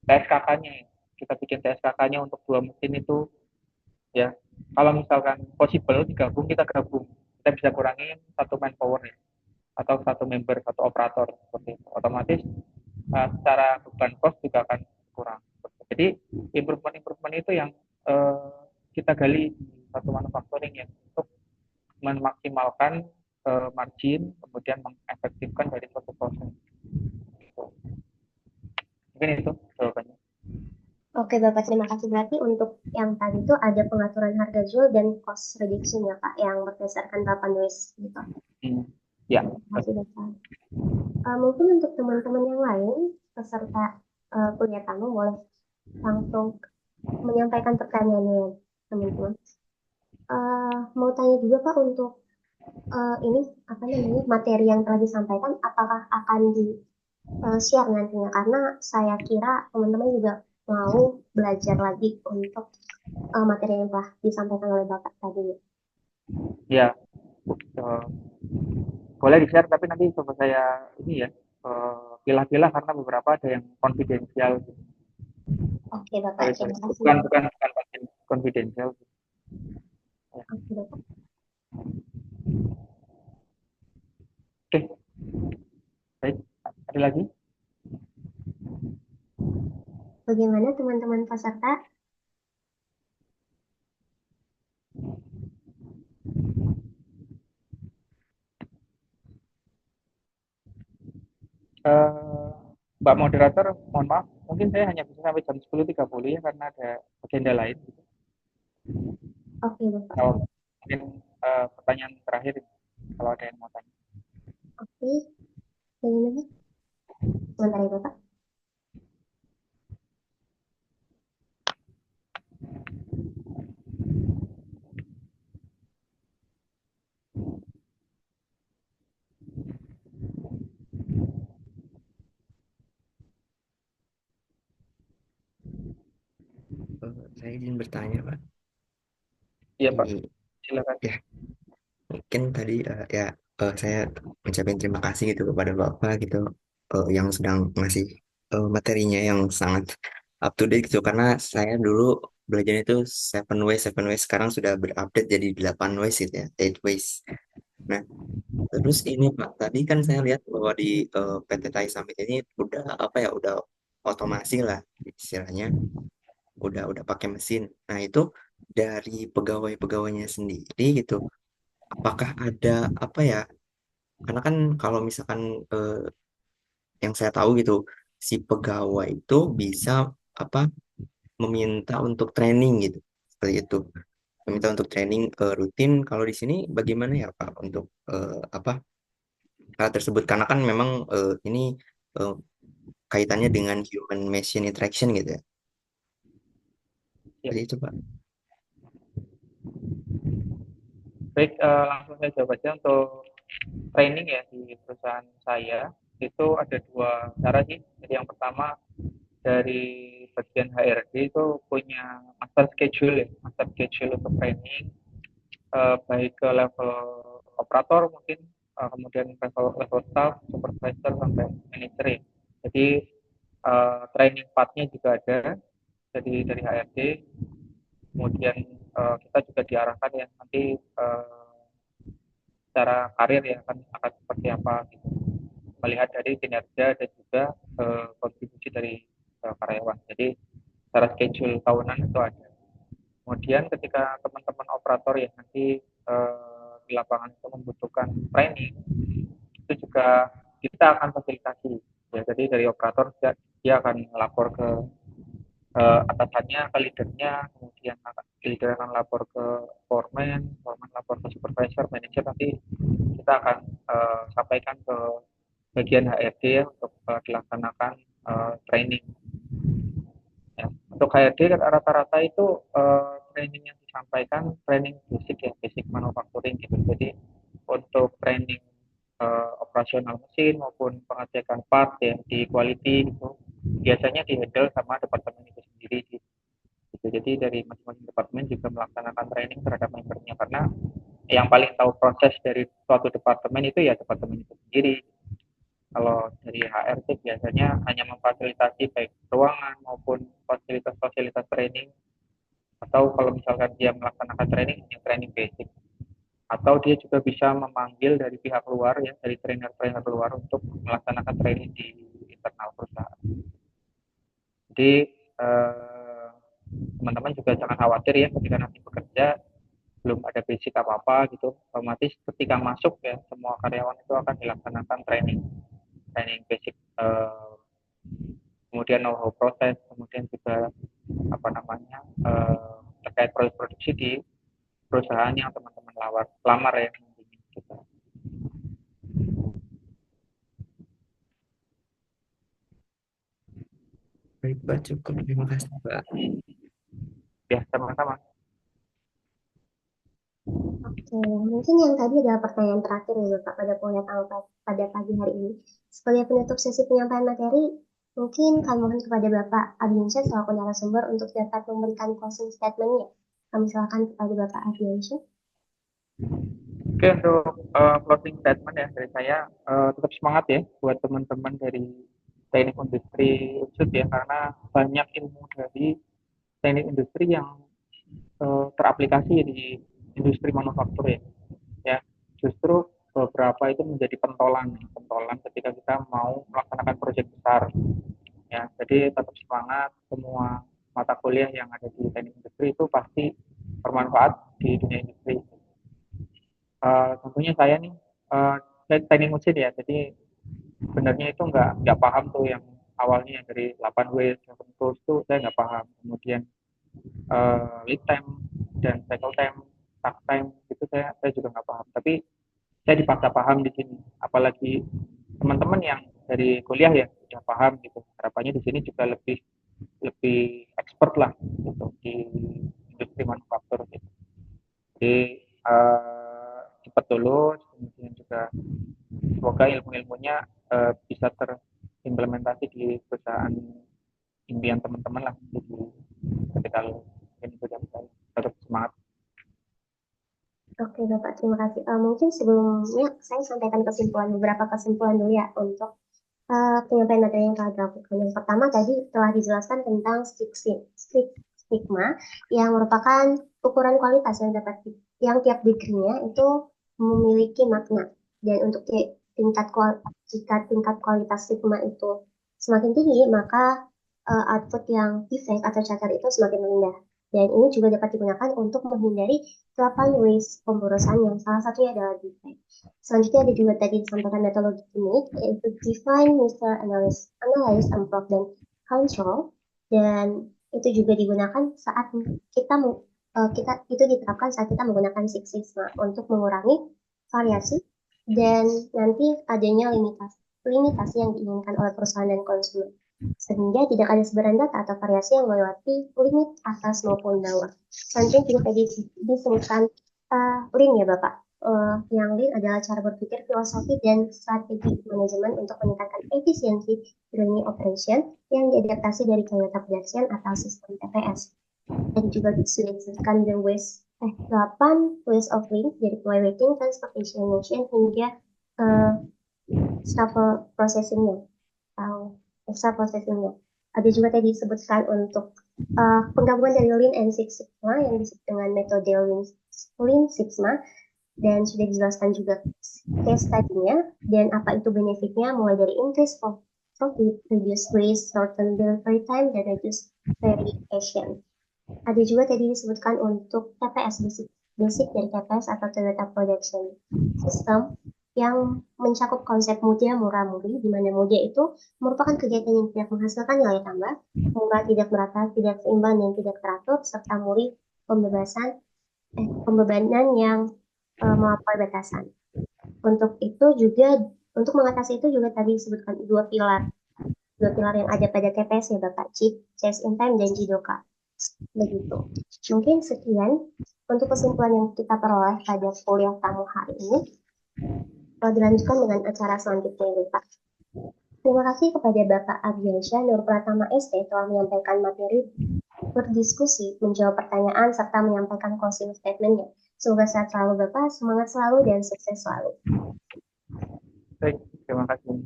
TSKK-nya, kita bikin TSKK-nya untuk dua mesin itu ya. Kalau misalkan possible digabung, kita gabung, kita bisa kurangin satu manpower ya, atau satu member, satu operator seperti itu. Otomatis secara beban cost juga akan kurang. Jadi improvement itu yang kita gali di satu manufacturing ya, untuk memaksimalkan margin, kemudian mengefektifkan dari suatu proses. Mungkin itu jawabannya. Oke Bapak, terima kasih. Berarti untuk yang tadi itu ada pengaturan harga jual dan cost reduction ya Pak, yang berdasarkan 8 ways gitu. Ya. Terima kasih Bapak. Mungkin untuk teman-teman yang lain, peserta kuliah tamu boleh langsung menyampaikan pertanyaannya teman-teman. Mau tanya juga Pak untuk ini apa namanya materi yang telah disampaikan, apakah akan di share nantinya, karena saya kira teman-teman juga mau belajar lagi untuk materi yang telah disampaikan oleh Bapak tadi. Ya, boleh di-share, tapi nanti coba saya ini ya pilah-pilah karena beberapa ada yang konfidensial. Oke Bapak, terima kasih. Bukan konfidensial. Oke Bapak. Oke, baik. Ada lagi? Bagaimana teman-teman peserta? Mbak moderator, mohon maaf, mungkin saya hanya bisa sampai jam 10.30 ya, karena ada agenda lain. Oke Bapak. Mungkin pertanyaan terakhir kalau ada yang mau tanya. Oke, bagaimana? Sebentar ya Bapak. Saya izin bertanya, Pak. Iya Pak, Ini, silakan. ya, mungkin tadi saya mengucapkan terima kasih gitu kepada Bapak gitu yang sedang ngasih materinya yang sangat up to date gitu, karena saya dulu belajar itu 7 ways, sekarang sudah berupdate jadi 8 ways gitu ya, 8 ways. Nah, terus ini Pak, tadi kan saya lihat bahwa di PT TAI Summit ini udah apa ya, udah otomasi lah istilahnya, udah pakai mesin. Nah, itu dari pegawai-pegawainya sendiri gitu, apakah ada apa ya? Karena kan kalau misalkan yang saya tahu gitu, si pegawai itu bisa apa meminta untuk training gitu, seperti itu. Meminta untuk training rutin. Kalau di sini bagaimana ya Pak untuk apa hal tersebut? Karena kan memang ini eh, kaitannya dengan human machine interaction gitu ya. Ya. Seperti itu Pak. Baik, langsung saya jawab aja. Untuk training ya di perusahaan saya itu ada dua cara sih. Jadi yang pertama, dari bagian HRD itu punya master schedule ya, master schedule untuk training, baik ke level operator mungkin, kemudian level staff, supervisor sampai manager ya. Jadi training partnya juga ada dari HRD. Kemudian kita juga diarahkan ya nanti secara karir ya akan seperti apa gitu, melihat dari kinerja dan juga kontribusi dari karyawan. Jadi secara schedule tahunan itu ada. Kemudian ketika teman-teman operator yang nanti di lapangan itu membutuhkan training, itu juga kita akan fasilitasi ya. Jadi dari operator dia akan lapor ke atasannya, ke leadernya, kemudian leader akan lapor ke foreman, foreman lapor ke supervisor, manager, nanti kita akan sampaikan ke bagian HRD ya untuk dilaksanakan training. Untuk HRD rata-rata itu training yang disampaikan training basic ya, basic manufacturing gitu. Jadi untuk training operasional mesin maupun pengecekan part ya di quality itu biasanya dihandle sama departemen itu sendiri gitu. Jadi dari masing-masing departemen juga melaksanakan training terhadap membernya karena yang paling tahu proses dari suatu departemen itu ya departemen itu sendiri. Kalau dari HRD biasanya hanya memfasilitasi baik ruangan maupun fasilitas-fasilitas training atau kalau misalkan dia melaksanakan training hanya training basic atau dia juga bisa memanggil dari pihak luar ya dari trainer-trainer luar untuk melaksanakan training di internal perusahaan. Jadi teman-teman juga jangan khawatir ya ketika nanti bekerja belum ada basic apa-apa gitu, otomatis ketika masuk ya semua karyawan itu akan dilaksanakan training basic, kemudian know-how proses, kemudian juga apa namanya terkait proses produksi di perusahaan yang teman-teman lamar ya nantinya gitu. Baik, Pak, cukup. Terima kasih, Pak. Ya sama-sama. Oke, mungkin yang tadi adalah pertanyaan terakhir ya Bapak pada pada pagi hari ini. Sebagai penutup sesi penyampaian materi, mungkin kami mohon kepada Bapak Ardiansyah selaku narasumber untuk dapat memberikan closing statement-nya. Kami silakan kepada Bapak Ardiansyah. Oke, untuk closing statement ya dari saya, tetap semangat ya buat teman-teman dari teknik industri UNSUD ya, karena banyak ilmu dari teknik industri yang teraplikasi di industri manufaktur ya. Justru beberapa itu menjadi pentolan ketika kita mau melaksanakan proyek besar ya. Jadi tetap semangat, semua mata kuliah yang ada di teknik industri itu pasti bermanfaat di dunia industri. Tentunya saya nih saya teknik mesin ya, jadi sebenarnya itu nggak paham tuh yang awalnya dari 8W 7 tools tuh saya nggak paham. Kemudian lead time dan cycle time, takt time itu saya juga nggak paham. Tapi saya dipaksa paham di sini. Apalagi teman-teman yang dari kuliah ya sudah paham gitu. Harapannya di sini juga lebih expert lah gitu di industri manufaktur gitu. Jadi cepat lulus, kemudian juga semoga ilmu-ilmunya bisa terimplementasi di perusahaan impian teman-teman lah jadi ketika lulus. Ini sudah saya tetap semangat. Oke Bapak, terima kasih. Mungkin sebelumnya saya sampaikan beberapa kesimpulan dulu ya untuk penyampaian materi yang telah dilakukan. Yang pertama tadi telah dijelaskan tentang stigma yang merupakan ukuran kualitas yang tiap degree-nya itu memiliki makna. Dan untuk jika tingkat kualitas stigma itu semakin tinggi, maka output yang defect atau cacat itu semakin rendah. Dan ini juga dapat digunakan untuk menghindari 8 ways pemborosan yang salah satunya adalah defect. Selanjutnya ada juga tadi disampaikan metodologi ini, yaitu define, measure, analyze, improve, dan control. Dan itu juga digunakan saat kita itu diterapkan saat kita menggunakan Six Sigma untuk mengurangi variasi dan nanti adanya limitasi yang diinginkan oleh perusahaan dan konsumen sehingga tidak ada sebaran data atau variasi yang melewati limit atas maupun bawah. Selanjutnya juga tadi disebutkan Lean ya Bapak. Yang Lean adalah cara berpikir filosofi dan strategi manajemen untuk meningkatkan efisiensi learning operation yang diadaptasi dari Toyota Production atau sistem TPS. Dan juga sudah disebutkan 8 ways of Lean dari waiting, transportation, motion hingga staple processing-nya atau extra processing-nya. Ada juga tadi disebutkan untuk penggabungan dari Lean and Six Sigma yang disebut dengan metode Lean Sigma dan sudah dijelaskan juga case study-nya dan apa itu benefitnya mulai dari increase profit, reduce waste, shorten delivery time, dan reduce variation. Ada juga tadi disebutkan untuk TPS basic dari TPS atau Toyota Production System yang mencakup konsep mudia murah murah, di mana mudia itu merupakan kegiatan yang tidak menghasilkan nilai tambah, murah tidak merata, tidak seimbang dan tidak teratur, serta murah pembebanan yang melampaui batasan. Untuk mengatasi itu juga tadi disebutkan dua dua pilar yang ada pada TPS ya Bapak, CIP, CS in Time, dan JIDOKA. Begitu. Mungkin sekian untuk kesimpulan yang kita peroleh pada kuliah tamu hari ini. Kalau dilanjutkan dengan acara selanjutnya ya Bapak. Terima kasih kepada Bapak Ardiansyah Nur Pratama ST telah menyampaikan materi, berdiskusi, menjawab pertanyaan, serta menyampaikan closing statement-nya. Semoga sehat selalu Bapak, semangat selalu, dan sukses selalu. Baik, terima kasih.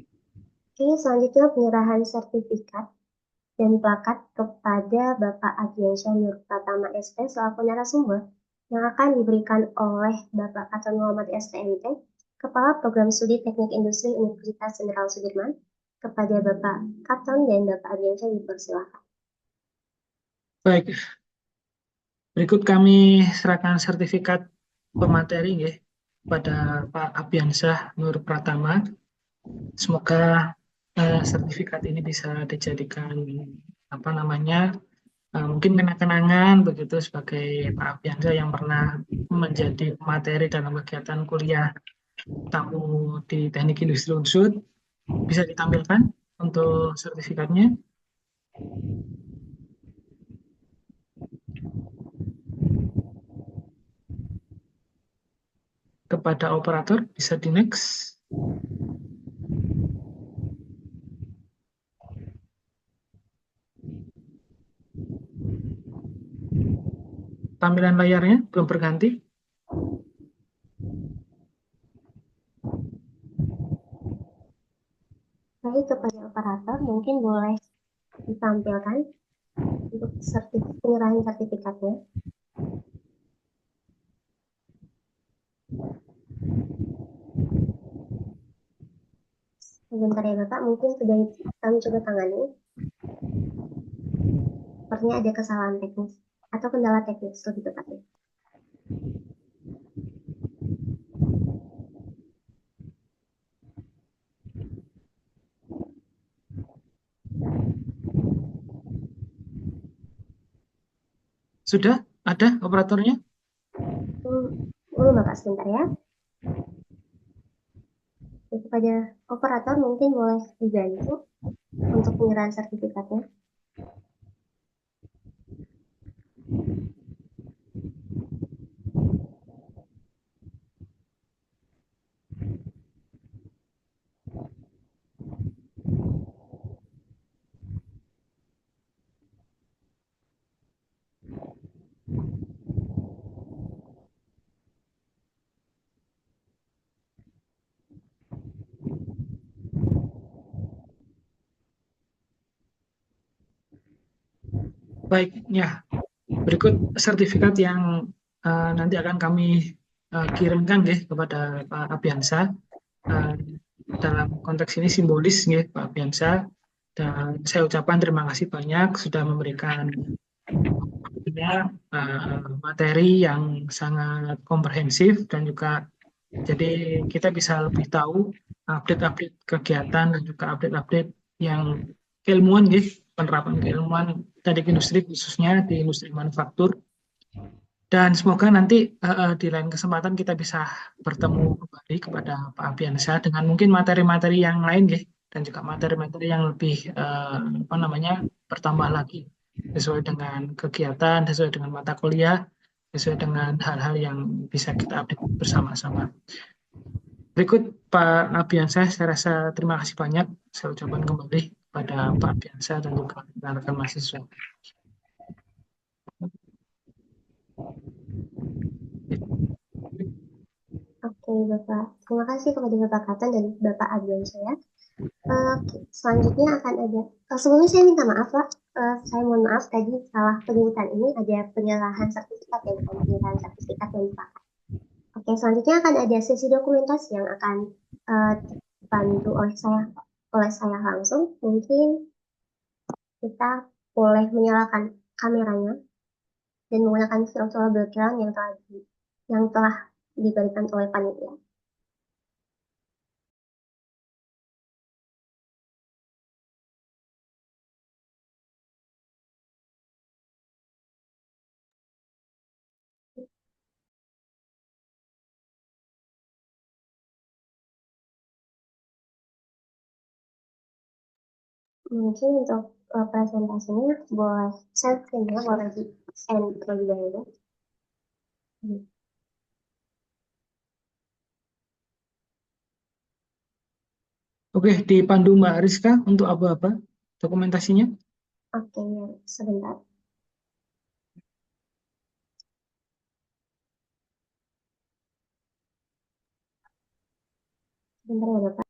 Oke, selanjutnya penyerahan sertifikat dan plakat kepada Bapak Ardiansyah Nur Pratama ST selaku narasumber yang akan diberikan oleh Bapak Katon Muhammad STMT, Kepala Program Studi Teknik Industri Universitas Jenderal Sudirman. Kepada Bapak Katon dan Bapak Ardiansyah dipersilakan. Baik, berikut kami serahkan sertifikat pemateri ya pada Pak Abiansyah Nur Pratama. Semoga sertifikat ini bisa dijadikan mungkin kenang-kenangan begitu sebagai Pak Abiansyah yang pernah menjadi materi dalam kegiatan kuliah tamu di Teknik Industri Unsud. Bisa ditampilkan untuk sertifikatnya. Kepada operator bisa di next. Tampilan layarnya belum berganti. Baik, kepada operator mungkin boleh ditampilkan untuk penyerahan sertifikatnya. Sebentar ya Bapak, mungkin sudah kami coba tangani. Sepertinya ada kesalahan teknis atau kendala teknis lebih tepatnya. Sudah ada operatornya? Bapak sebentar ya. Kepada operator mungkin boleh dibantu untuk penyerahan sertifikatnya. Baik, ya. Berikut sertifikat yang nanti akan kami kirimkan ya kepada Pak Abiansyah. Dalam konteks ini simbolis ya Pak Abiansyah. Dan saya ucapkan terima kasih banyak sudah memberikan materi yang sangat komprehensif dan juga jadi kita bisa lebih tahu update-update kegiatan dan juga update-update yang keilmuan gitu, penerapan keilmuan teknik industri khususnya di industri manufaktur. Dan semoga nanti di lain kesempatan kita bisa bertemu kembali kepada Pak Abiansyah dengan mungkin materi-materi yang lain ya, dan juga materi-materi yang lebih bertambah lagi sesuai dengan kegiatan, sesuai dengan mata kuliah, sesuai dengan hal-hal yang bisa kita update bersama-sama. Berikut Pak Abiansyah, saya rasa terima kasih banyak. Saya ucapkan kembali pada Pak Abiansyah dan juga rekan-rekan mahasiswa. Oke Bapak, terima kasih kepada Bapak Katon dan Bapak Ardiansyah. Selanjutnya akan ada, sebelumnya saya minta maaf Pak, saya mohon maaf tadi salah penyebutan ini, ada penyerahan sertifikat ya, bukan penyerahan sertifikat yang dipakai. Oke, selanjutnya akan ada sesi dokumentasi yang akan dibantu oleh saya langsung. Mungkin kita boleh menyalakan kameranya dan menggunakan virtual background yang telah diberikan oleh panitia. Mungkin untuk presentasinya boleh share screen-nya, boleh di send terlebih dahulu. Oke, dipandu Mbak Rizka untuk apa-apa dokumentasinya. Oke, sebentar. Sebentar ya Bapak.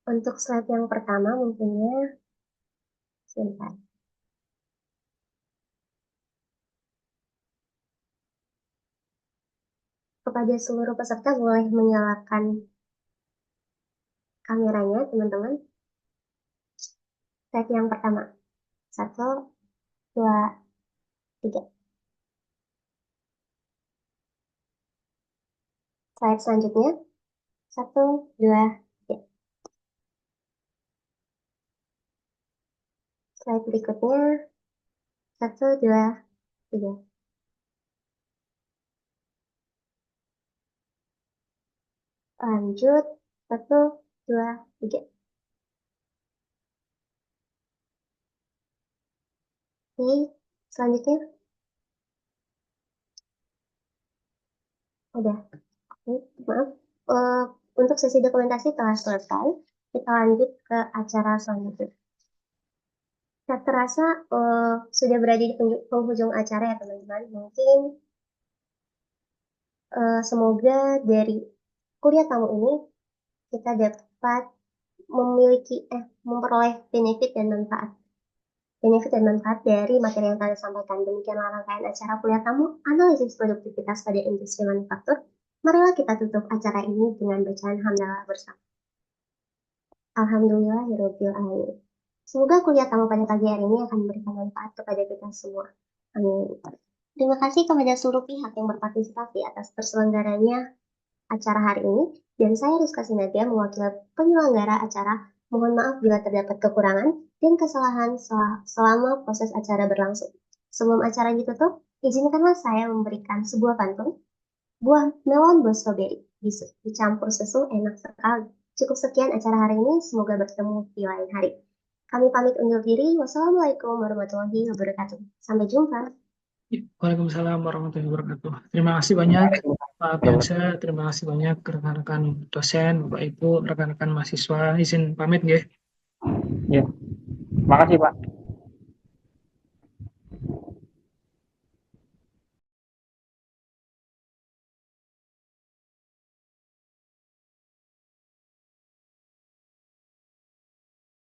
Untuk slide yang pertama mungkinnya sebentar. Kepada seluruh peserta boleh menyalakan kameranya, teman-teman. Slide yang pertama. 1, 2, 3. Slide selanjutnya. 1, 2, 3. Slide berikutnya. 1, 2, 3. Lanjut. 1, 2, 3. Oke, selanjutnya. Udah. Oke, maaf. Untuk sesi dokumentasi telah selesai. Kita lanjut ke acara selanjutnya. Tak terasa sudah berada di penghujung acara ya teman-teman. Mungkin semoga dari kuliah tamu ini kita dapat memperoleh benefit dan manfaat dari materi yang kalian sampaikan. Demikianlah rangkaian acara kuliah tamu analisis produktivitas pada industri manufaktur. Marilah kita tutup acara ini dengan bacaan hamdalah bersama. Alhamdulillahirabbil alamin. Semoga kuliah tamu pada pagi hari ini akan memberikan manfaat kepada kita semua. Amin. Terima kasih kepada seluruh pihak yang berpartisipasi atas terselenggaranya acara hari ini. Dan saya Rizka Sinadia mewakili penyelenggara acara. Mohon maaf bila terdapat kekurangan dan kesalahan selama proses acara berlangsung. Sebelum acara ditutup, izinkanlah saya memberikan sebuah pantun. Buah melon buah stroberi, dicampur susu enak sekali. Cukup sekian acara hari ini, semoga bertemu di lain hari. Kami pamit undur diri. Wassalamualaikum warahmatullahi wabarakatuh. Sampai jumpa. Waalaikumsalam warahmatullahi wabarakatuh. Terima kasih banyak Pak Piansa, terima kasih banyak rekan-rekan dosen, Bapak Ibu, rekan-rekan mahasiswa. Izin pamit nggih. Ya, terima kasih Pak.